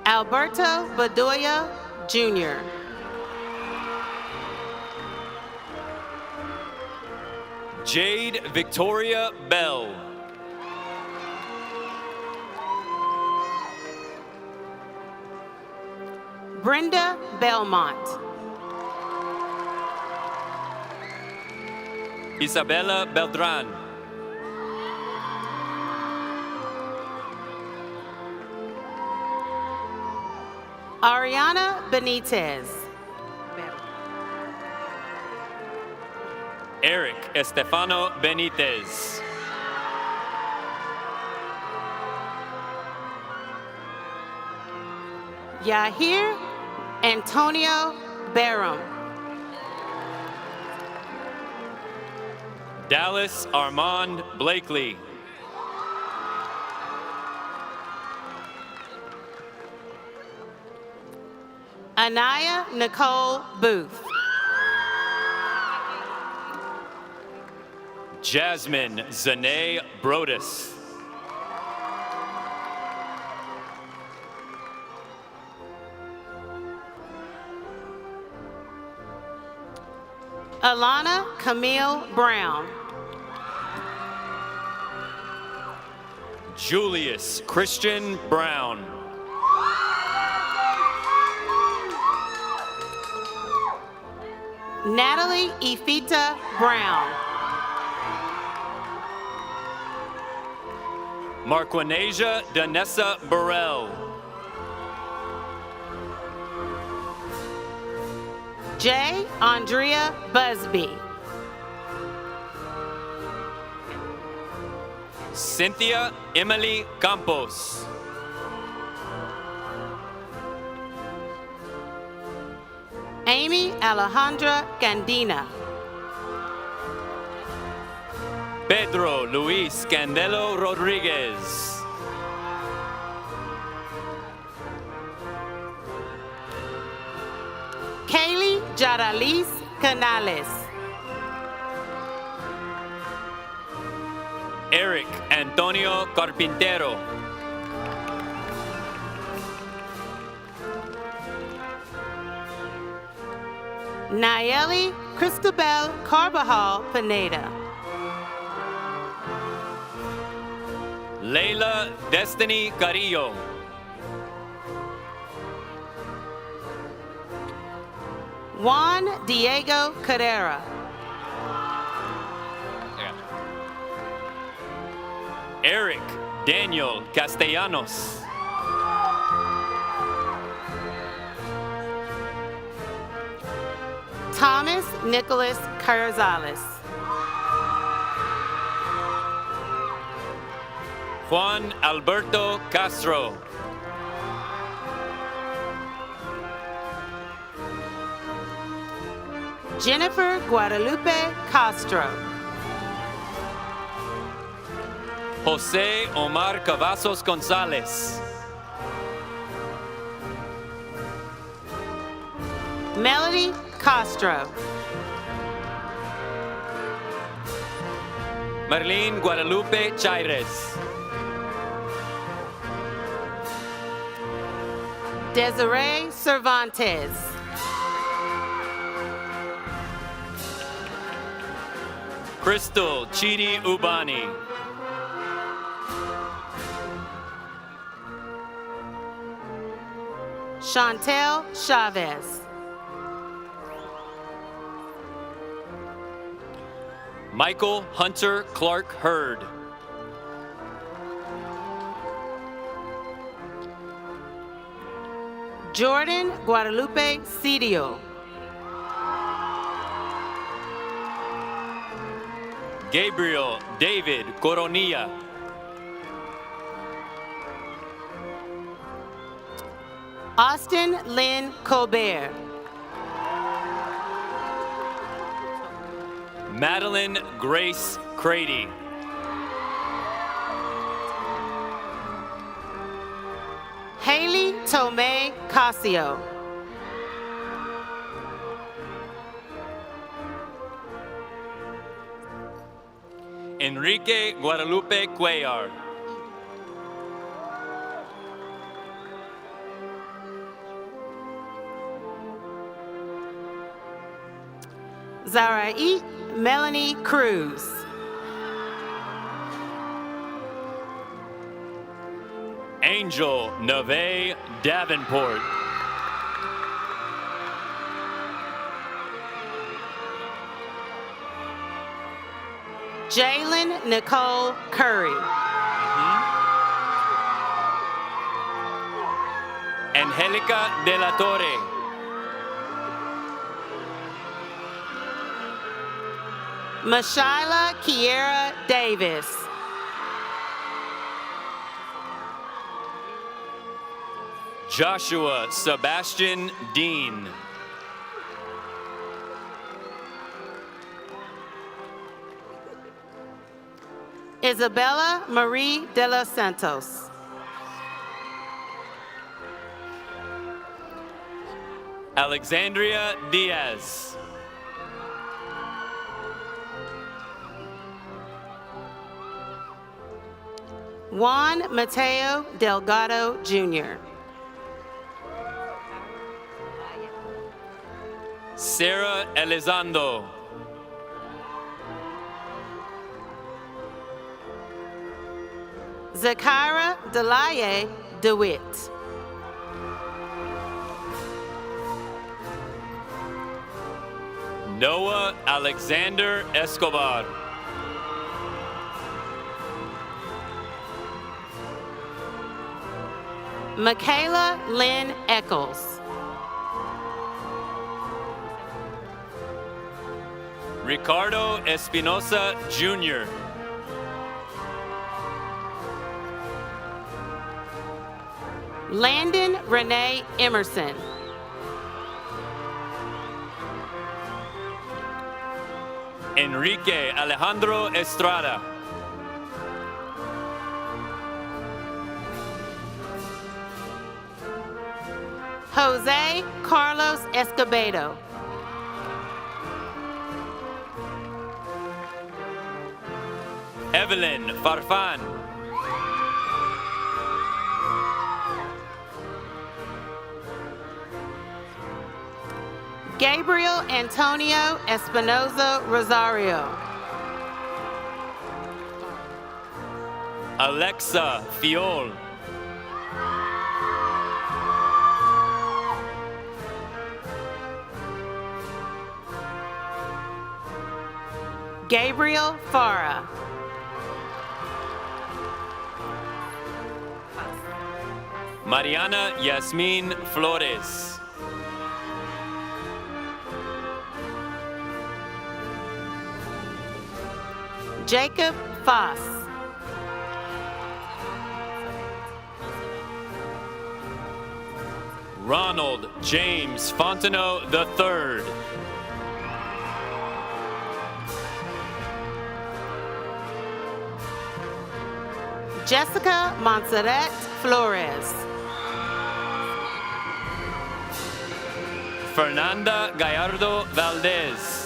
Alberto Bedoya Jr. Jade Victoria Bell. Brenda Belmont. Isabella Beltran. Ariana Benitez. Eric Estefano Benitez. Yahir Antonio Barham. Dallas Armand Blakely. Anaya Nicole Booth. Jasmine Zane Brodus. Alana Camille Brown. Julius Christian Brown. Natalie Ifita Brown. Marquinasia Danessa Burrell. J. Andrea Busby. Cynthia Emily Campos. Amy Alejandra Gandina. Pedro Luis Candelo Rodriguez. Kaylee Jaralis Canales. Eric Antonio Carpintero. Nayeli Cristobal Carbajal Pineda. Layla Destiny Carrillo. Juan Diego Carrera. Eric Daniel Castellanos. Thomas Nicholas Carzales. Juan Alberto Castro. Jennifer Guadalupe Castro. Jose Omar Cavazos Gonzalez. Melody Castro. Marlene Guadalupe Chaires. Desiree Cervantes. Crystal Chidi Ubani. Chantel Chavez. Michael Hunter Clark Hurd. Jordan Guadalupe Cedio. Gabriel David Coronilla. Austin Lynn Colbert. Madeline Grace Crady. Haley Tomei Casio. Enrique Guadalupe Cuellar. Zarai Melanie Cruz. Angel Neve Davenport. Jalen Nicole Curry. Angelica de la Torre. Mashyla Kiera Davis. Joshua Sebastian Dean. Isabella Marie de los Santos. Alexandria Diaz. Juan Mateo Delgado Jr. Sarah Elizondo. Zakira Delaye DeWitt. Noah Alexander Escobar. Michaela Lynn Eccles. Ricardo Espinosa Jr. Landon Renee Emerson. Enrique Alejandro Estrada. Jose Carlos Escobedo. Evelyn Farfan. Gabriel Antonio Espinoza Rosario. Alexa Fiol. Gabriel Farah. Mariana Yasmin Flores. Jacob Foss. Ronald James Fontenot III. Jessica Montserrat Flores. Fernanda Gallardo Valdez.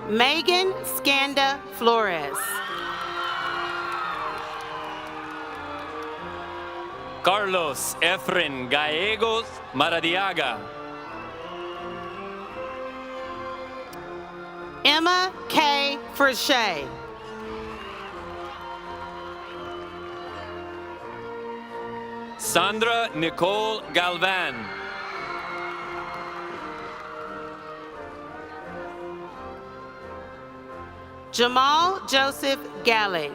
Megan Skanda Flores. Carlos Efren Gallegos Maradiaga. Emma K. Frichet. Sandra Nicole Galvan. Jamal Joseph Galley.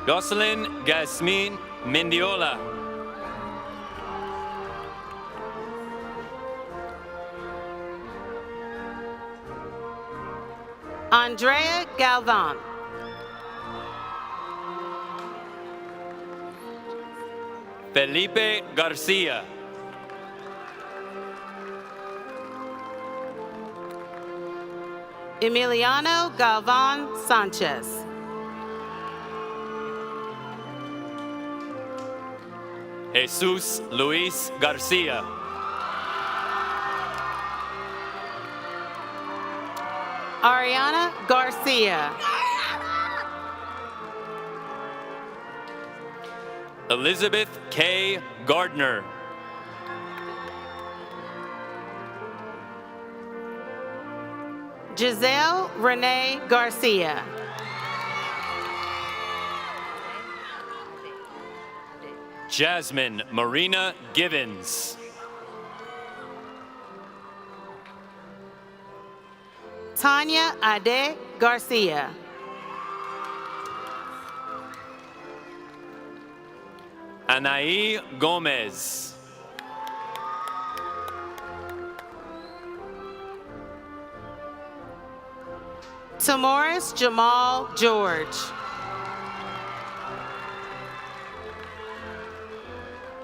Jocelyn Gasmin Mendiola. Andrea Galvan. Felipe Garcia. Emiliano Galvan Sanchez. Jesus Luis Garcia. Ariana Garcia. Elizabeth K. Gardner. Giselle Renee Garcia. Jasmine Marina Givens. Tanya Ade Garcia. Anaí Gomez. Tamoris Jamal George.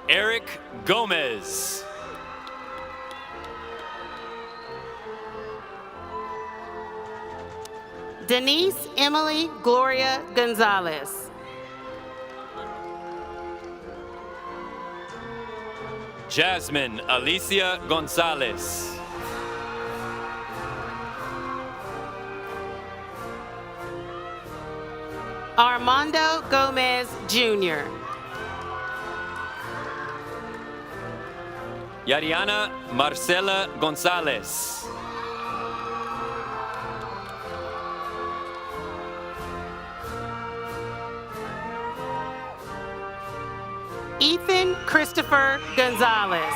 Eric Gomez. Denise Emily Gloria Gonzalez. Jasmine Alicia Gonzalez. Armando Gomez Jr. Yariana Marcela Gonzalez. Ethan Christopher Gonzalez.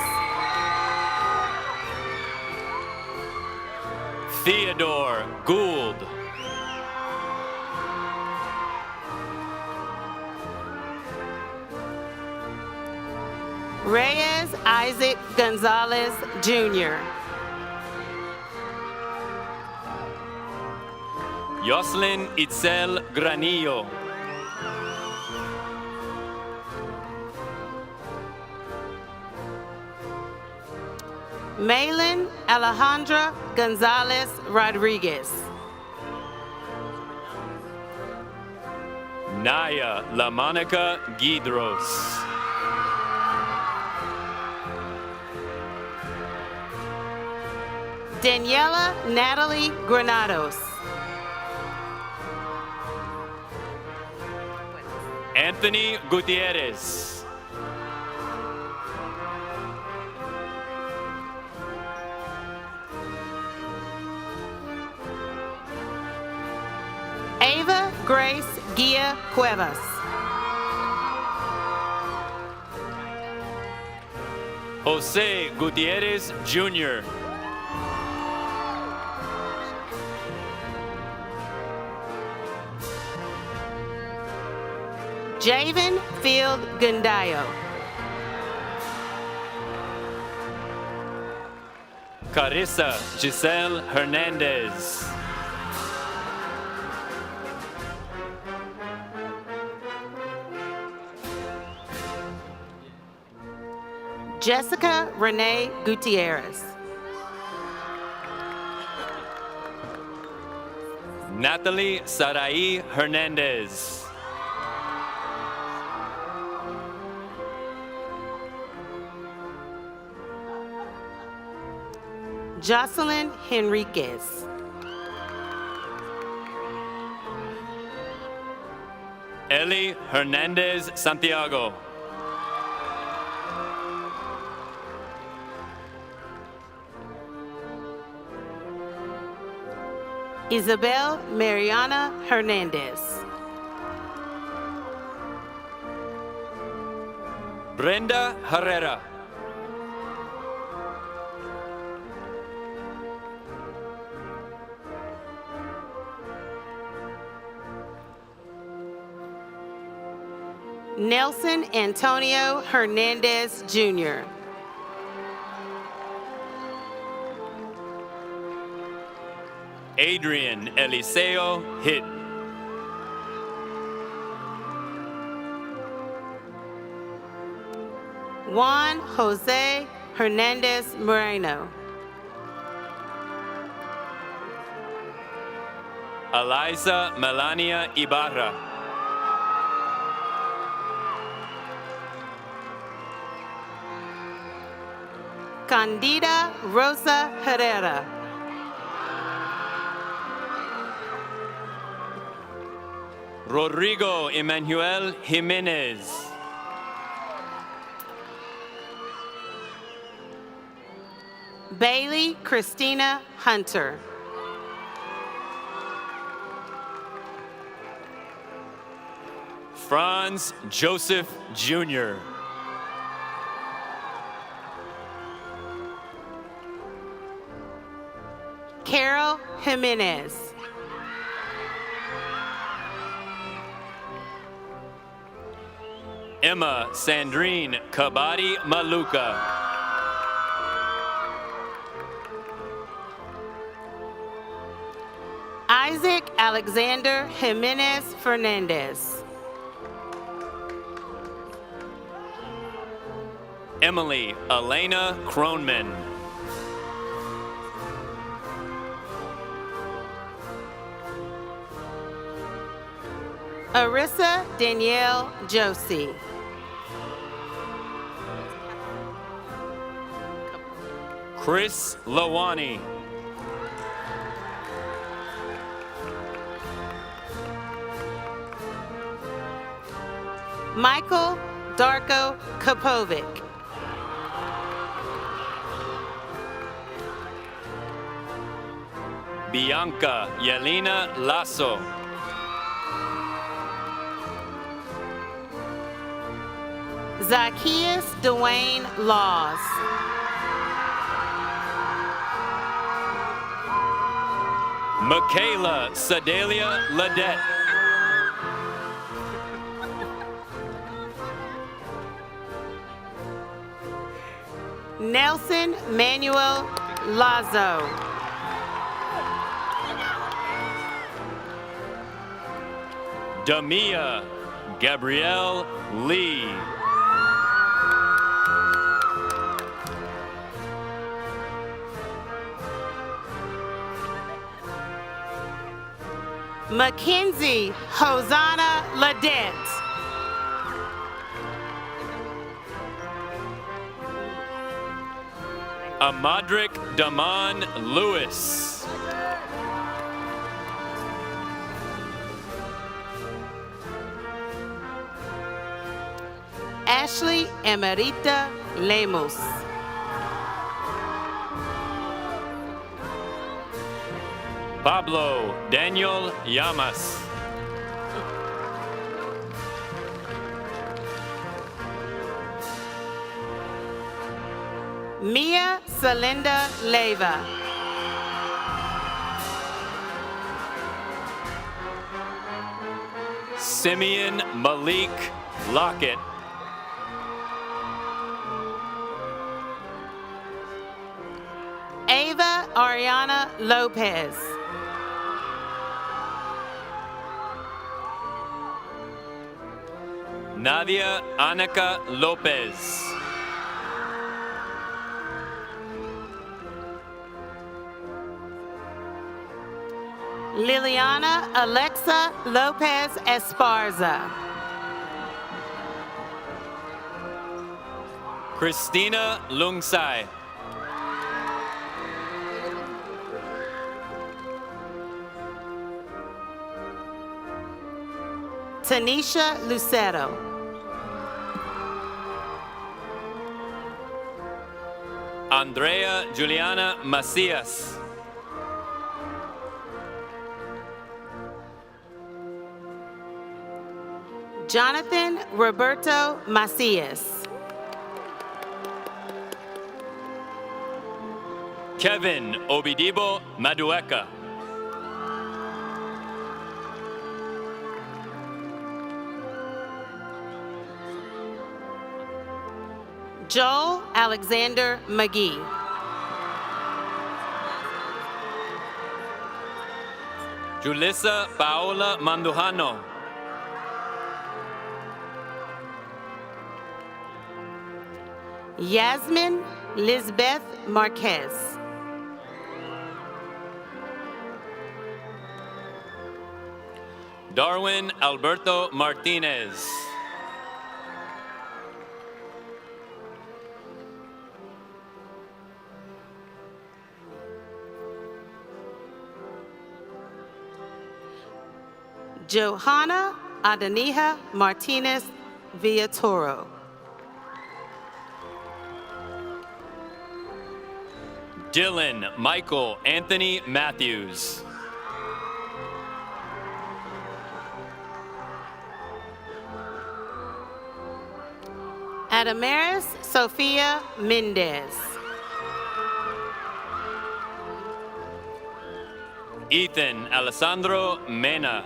Theodore Gould. Reyes Isaac Gonzalez Jr. Yoselin Itzel Granillo. Malin Alejandra Gonzalez Rodriguez. Naya LaMonica Guidros. Daniela Natalie Granados. Anthony Gutierrez. Ava Grace Gia Cuevas. Jose Gutierrez Jr. Javen Field Gundayo. Carissa Giselle Hernandez. Jessica Renee Gutierrez. Natalie Sarai Hernandez. Jocelyn Henriquez. Eli Hernandez Santiago. Isabel Mariana Hernandez. Brenda Herrera. Nelson Antonio Hernandez Jr. Adrian Eliseo Hitt. Juan Jose Hernandez Moreno. Eliza Melania Ibarra. Candida Rosa Herrera. Rodrigo Emmanuel Jimenez. Bailey Christina Hunter. Franz Joseph Jr. Carol Jimenez. Emma Sandrine Kabadi Maluka. Isaac Alexander Jimenez Fernandez. Emily Elena Kronman. Arissa Danielle Josie. Chris Lawani. Michael Darko Kapovic. Bianca Yelena Lasso. Zacchaeus Dwayne Laws. Michaela Sedalia Ledette. Nelson Manuel Lazo. Damia Gabrielle Lee. Mackenzie Hosanna Ledette. Amadric Damon Lewis. Ashley Emerita Lemos. Pablo Daniel Llamas. Mia Celinda Leva. Simeon Malik Lockett. Juliana Lopez. Nadia Annika Lopez. Liliana Alexa Lopez Esparza. Christina Lungsai. Tanisha Lucero. Andrea Juliana Macias. Jonathan Roberto Macias. Kevin Obidibo Madueka. Joel Alexander McGee. Julissa Paola Mandujano. Yasmin Lisbeth Marquez. Darwin Alberto Martinez. Johanna Adanija Martinez Villatoro. Dylan Michael Anthony Matthews. Adamaris Sofia Mendez. Ethan Alessandro Mena.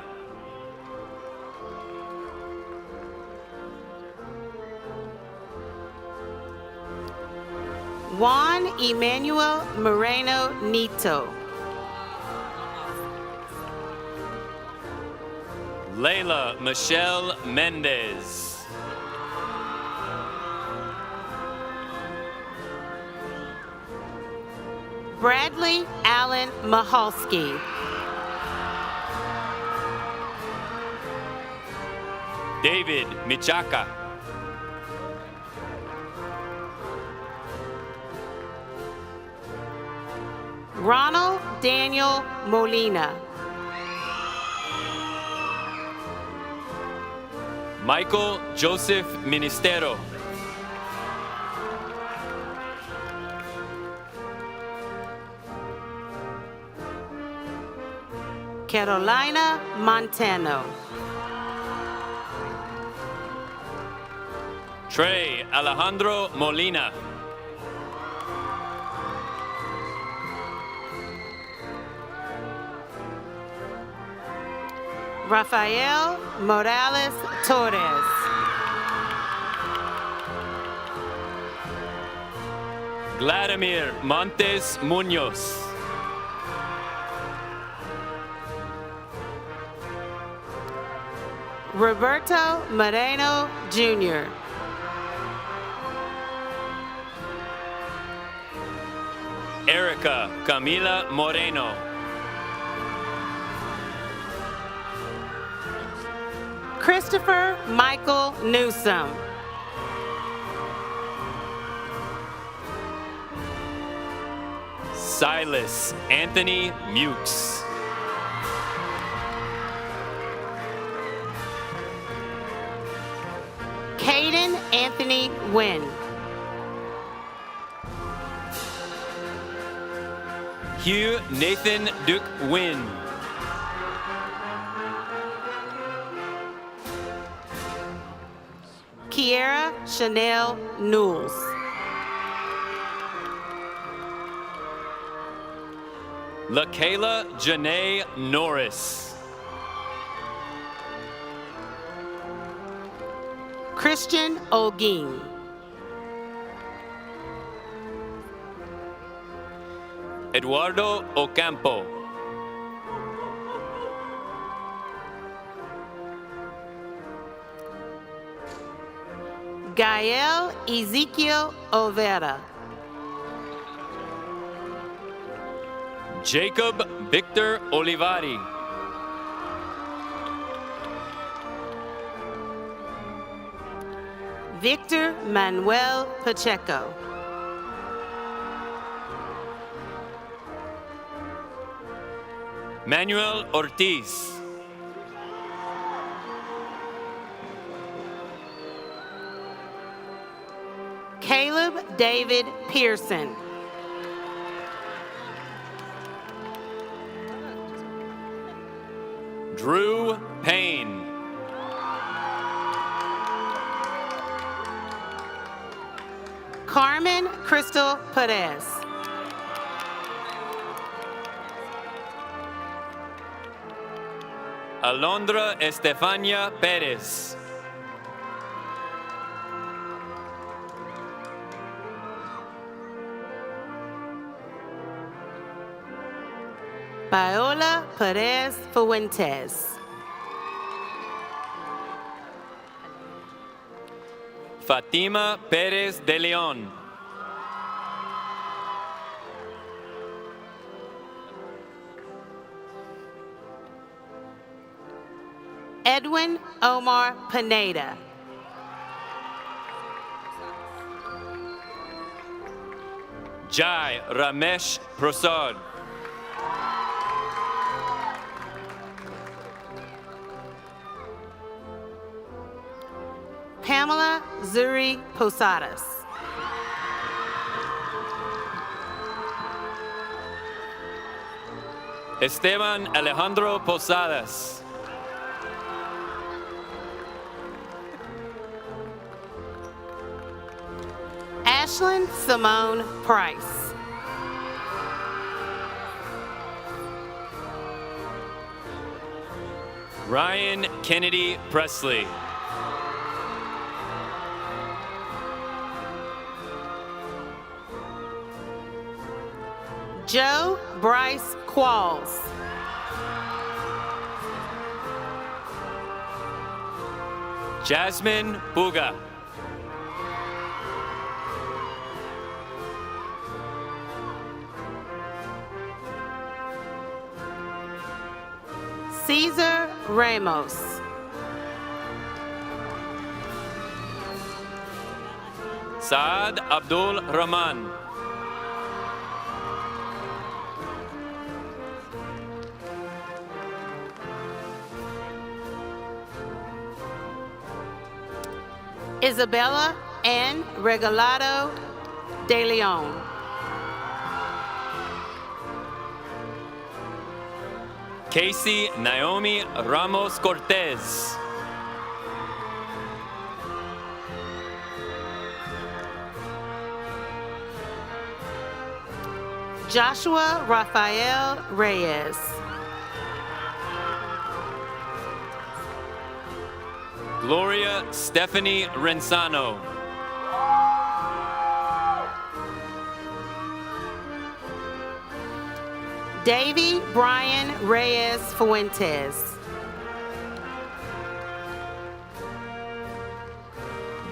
Juan Emmanuel Moreno Nito. Layla Michelle Mendez. Bradley Allen Mahalski. David Michaka. Ronald Daniel Molina. Michael Joseph Ministero. Carolina Montano. Trey Alejandro Molina. Rafael Morales Torres. Vladimir Montes Munoz. Roberto Moreno Jr. Erica Camila Moreno. Christopher Michael Newsom. Silas Anthony Mukes. Caden Anthony Wynn. Hugh Nathan Duke Wynn. Kiera Chanel Knowles. LaKayla Janae Norris. Christian Olguin. Eduardo Ocampo. Gael Ezekiel Overa. Jacob Victor Olivari. Victor Manuel Pacheco. Manuel Ortiz. Caleb David Pearson. Drew Payne. Carmen Crystal Perez. Alondra Estefania Perez. Paola Perez Fuentes. Fatima Perez de Leon. Edwin Omar Pineda. Jai Ramesh Prasad. Pamela Zuri Posadas. Esteban Alejandro Posadas. Ashlyn Simone Price. Ryan Kennedy Presley. Joe Bryce Qualls. Jasmine Buga. Cesar Ramos. Saad Abdul Rahman. Isabella N. Regalado de Leon. Casey Naomi Ramos Cortez. Joshua Rafael Reyes. Gloria Stephanie Renzano. Davy Brian Reyes Fuentes.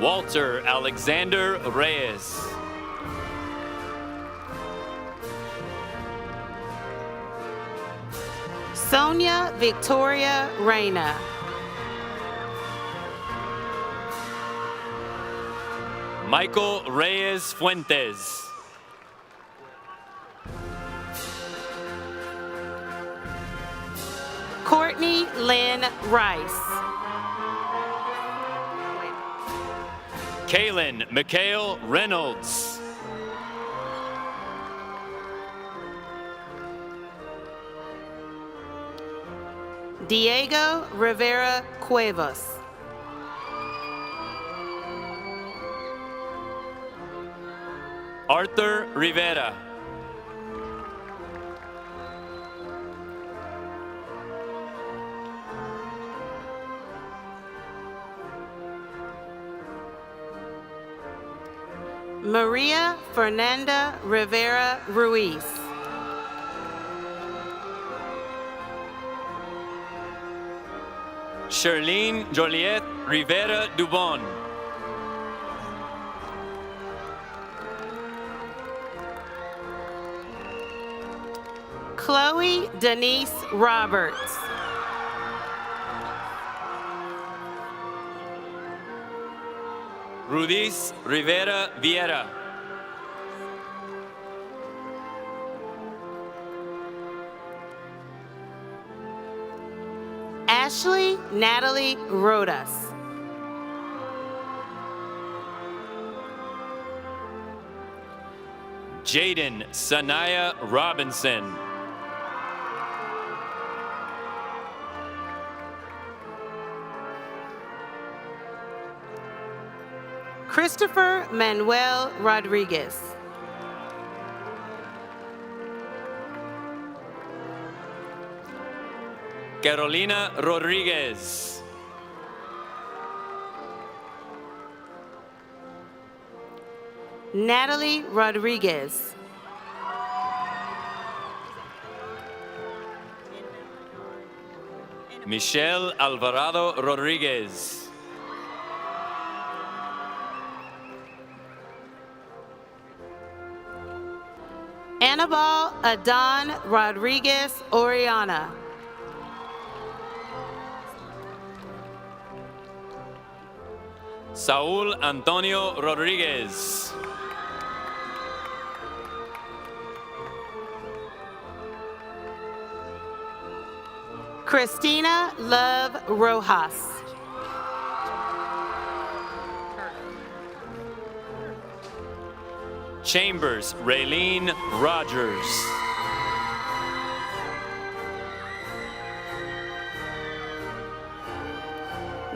Walter Alexander Reyes. Sonia Victoria Reyna. Michael Reyes Fuentes. Courtney Lynn Rice. Kaylin Mikhail Reynolds. Diego Rivera Cuevas. Arthur Rivera. Maria Fernanda Rivera Ruiz. Charlene Joliet Rivera Dubon. Chloe Denise Roberts. Rudis Rivera Vieira. Ashley Natalie Rodas. Jaden Sanaya Robinson. Christopher Manuel Rodriguez. Carolina Rodriguez. Natalie Rodriguez. Michelle Alvarado Rodriguez. Annabelle Adon Rodriguez Oriana. Saul Antonio Rodriguez. Christina Love Rojas. Chambers Raylene Rogers.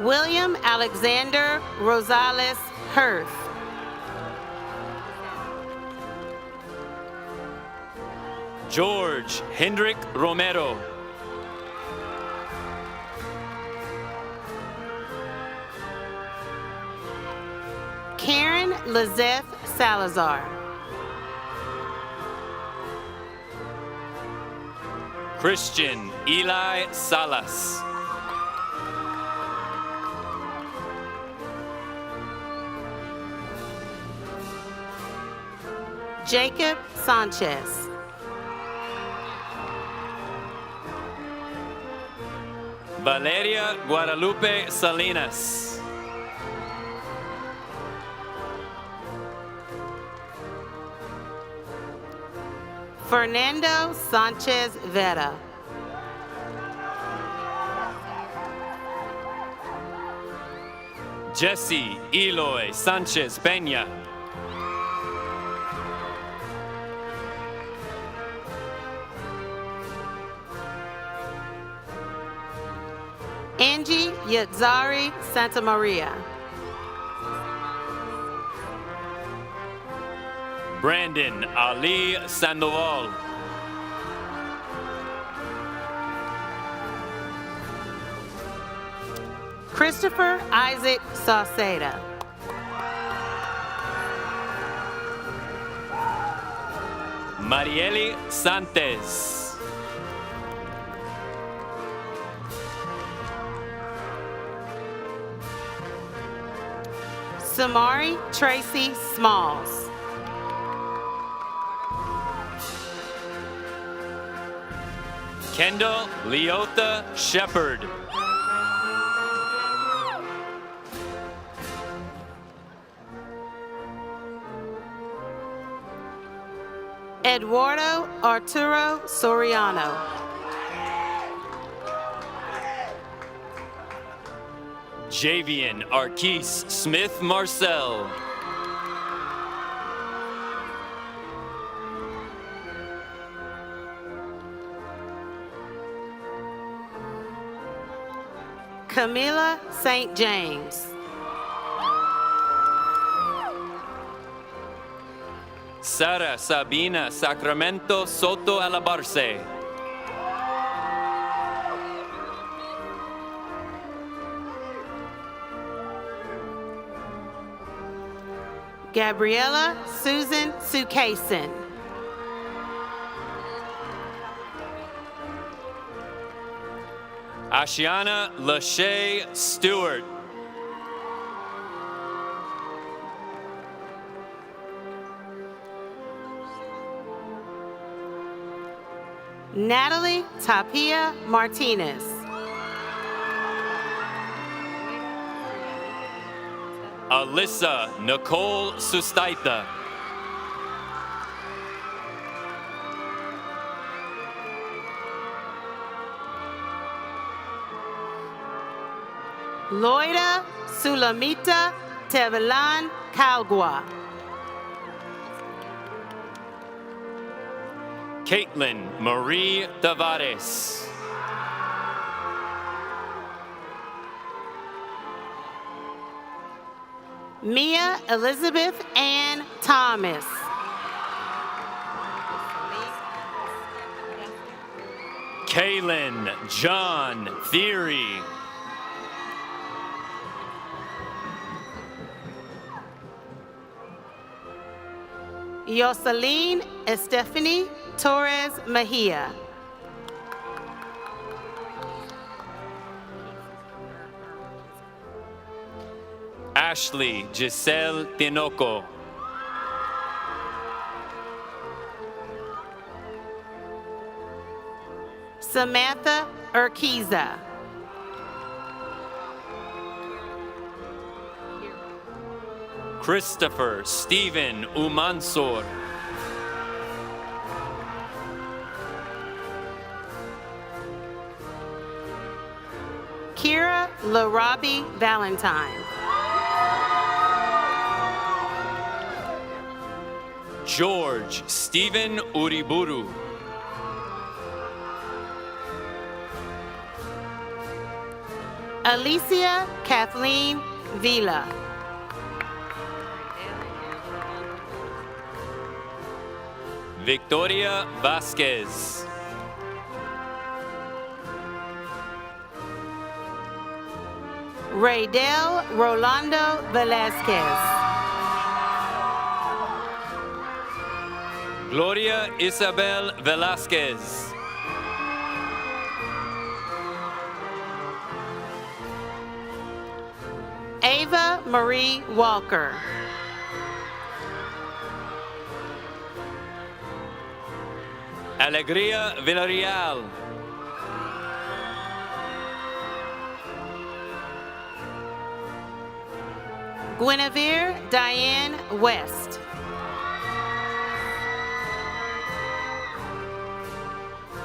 William Alexander Rosales Hirth. George Hendrick Romero. Karen Lizeth Salazar. Christian Eli Salas. Jacob Sanchez. Valeria Guadalupe Salinas. Fernando Sanchez Vera. Jesse Eloy Sanchez Peña. Angie Yatzari Santa Maria. Brandon Ali Sandoval. Christopher Isaac Sauceda. Marieli Santos. Samari Tracy Smalls. Kendall Leota Shepard. Eduardo Arturo Soriano. Javian Arquise Smith Marcel. Camila St. James. Sara Sabina Sacramento Soto Alabarce. Gabriella Susan Sukason. Ashiana Lachey Stewart. Natalie Tapia Martinez. Alyssa Nicole Sustaita. Loida Sulamita Tevelan Calgua. Caitlin Marie Tavares. Mia Elizabeth Ann Thomas. Kaylin John Theory. Yoselin Estefany Torres Mejia. Ashley Giselle Tinoco. Samantha Urquiza. Christopher Stephen Umansor. Kira Larabi Valentine. George Stephen Uriburu. Alicia Kathleen Vila. Victoria Vasquez. Raydel Rolando Velasquez. Gloria Isabel Velasquez. Ava Marie Walker. Alegria Villarreal. Guinevere Diane West.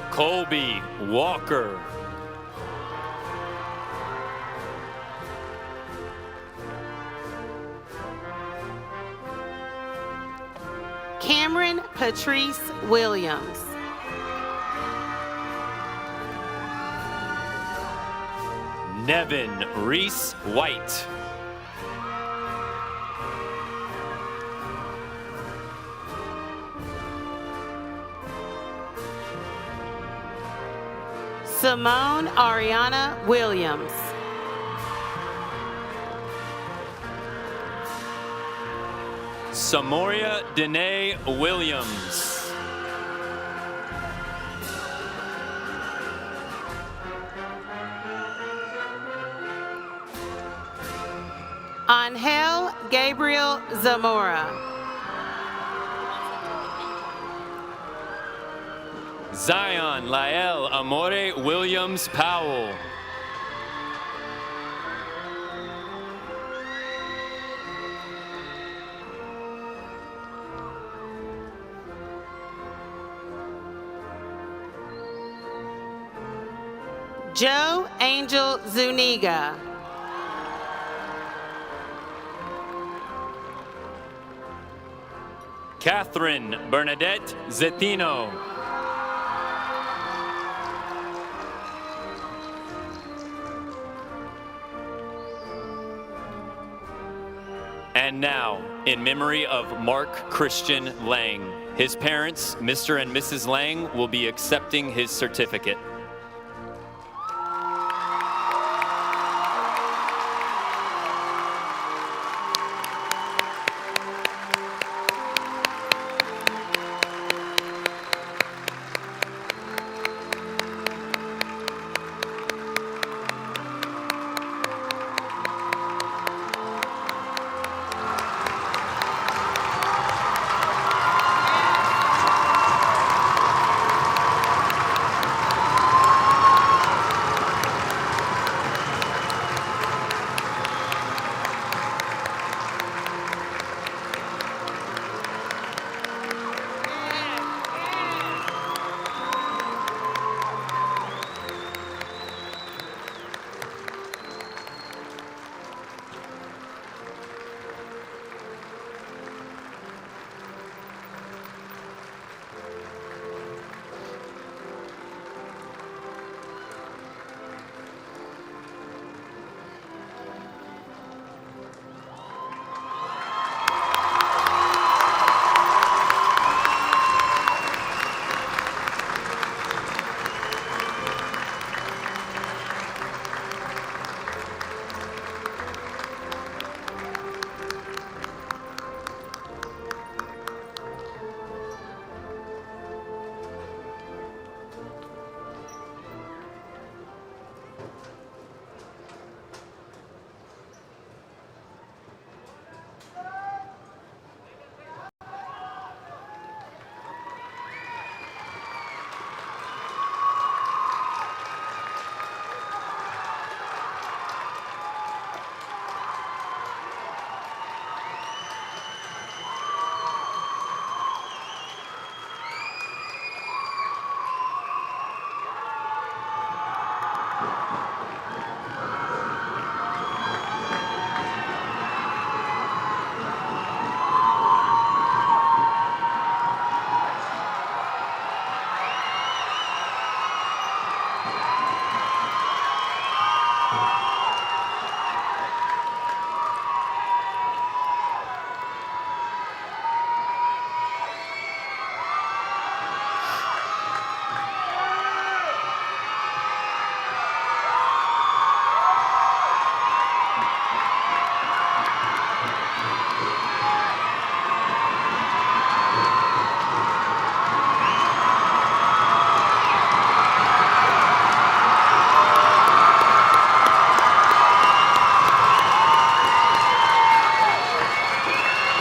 Colby Walker. Cameron Patrice Williams. Nevin Reese White. Simone Ariana Williams. Samoria Danae Williams. Angel Gabriel Zamora. Zion Lael Amore Williams Powell. Joe Angel Zuniga. Catherine Bernadette Zetino. And now, in memory of Mark Christian Lang, his parents, Mr. and Mrs. Lang, will be accepting his certificate.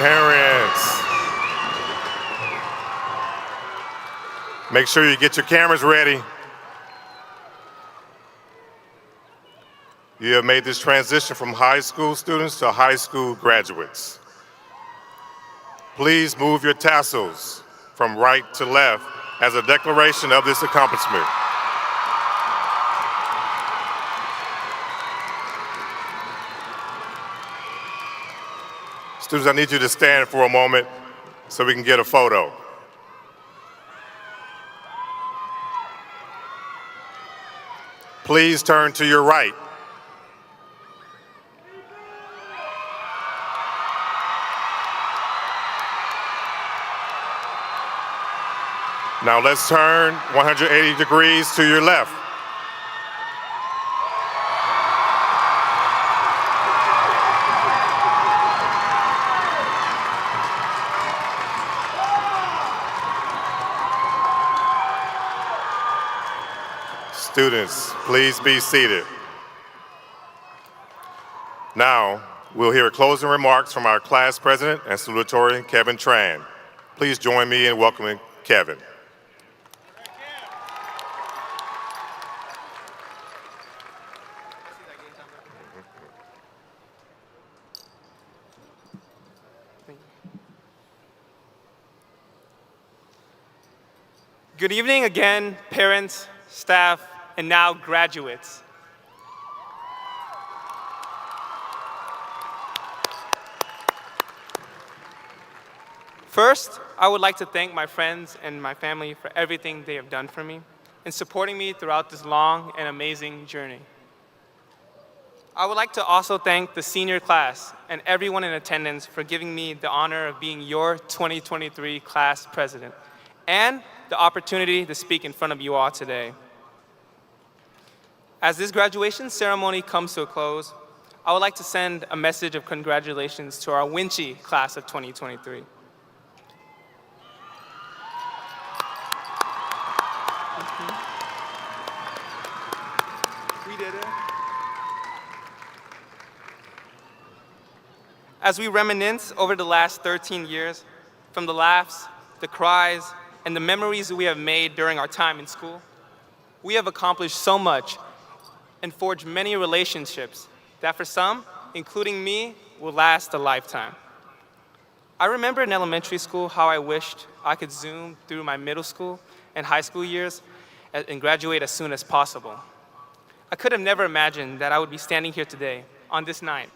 Parents, make sure you get your cameras ready. You have made this transition from high school students to high school graduates. Please move your tassels from right to left as a declaration of this accomplishment. Students, I need you to stand for a moment so we can get a photo. Please turn to your right. Now let's turn 180 degrees to your left. Students, please be seated. Now, we'll hear closing remarks from our class president and salutatorian, Kevin Tran. Please join me in welcoming Kevin. Good evening again, parents, staff, and now graduates. First, I would like to thank my friends and my family for everything they have done for me and supporting me throughout this long and amazing journey. I would like to also thank the senior class and everyone in attendance for giving me the honor of being your 2023 class president and the opportunity to speak in front of you all today. As this graduation ceremony comes to a close, I would like to send a message of congratulations to our Wunsche class of 2023. We did it. As we reminisce over the last 13 years, from the laughs, the cries, and the memories we have made during our time in school, we have accomplished so much and forged many relationships that for some, including me, will last a lifetime. I remember in elementary school how I wished I could zoom through my middle school and high school years and graduate as soon as possible. I could have never imagined that I would be standing here today on this night,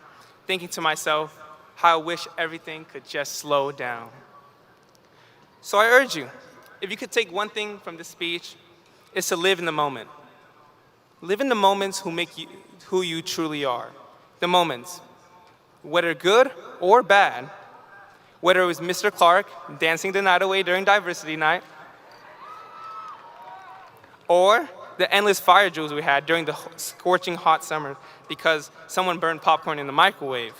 thinking to myself how I wish everything could just slow down. So I urge you, if you could take one thing from this speech, it's to live in the moment. Live in the moments who make you who you truly are. The moments, whether good or bad, whether it was Mr. Clark dancing the night away during diversity night, or the endless fire drills we had during the scorching hot summer because someone burned popcorn in the microwave.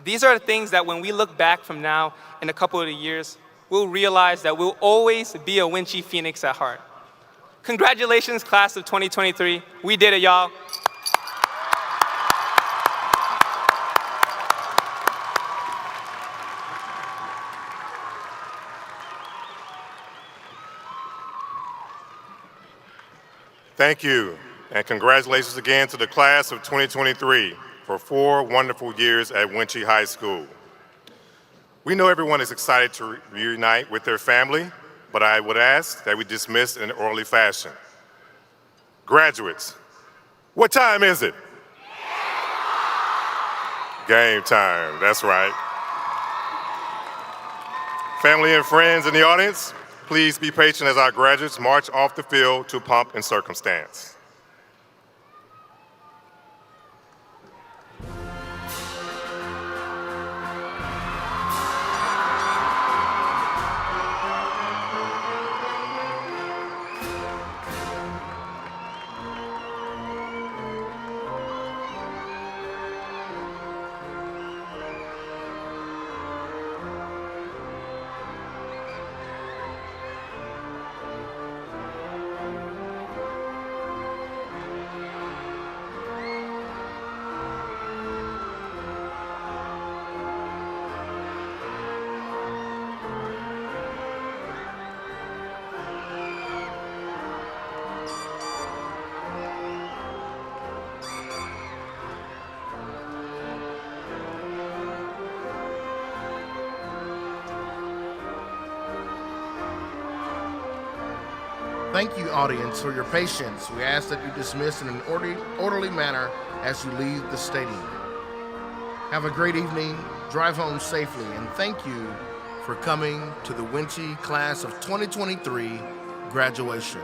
These are the things that when we look back from now in a couple of years, we'll realize that we'll always be a Wunsche Phoenix at heart. Congratulations, class of 2023. We did it, y'all. Thank you, and congratulations again to the class of 2023 for 4 wonderful years at Wunsche High School. We know everyone is excited to reunite with their family, but I would ask that we dismiss in an orderly fashion. Graduates, what time is it? Game time, that's right. Family and friends in the audience, please be patient as our graduates march off the field to pomp and circumstance. Thank you, audience, for your patience. We ask that you dismiss in an orderly manner as you leave the stadium. Have a great evening, drive home safely, and thank you for coming to the Wunsche Class of 2023 graduation.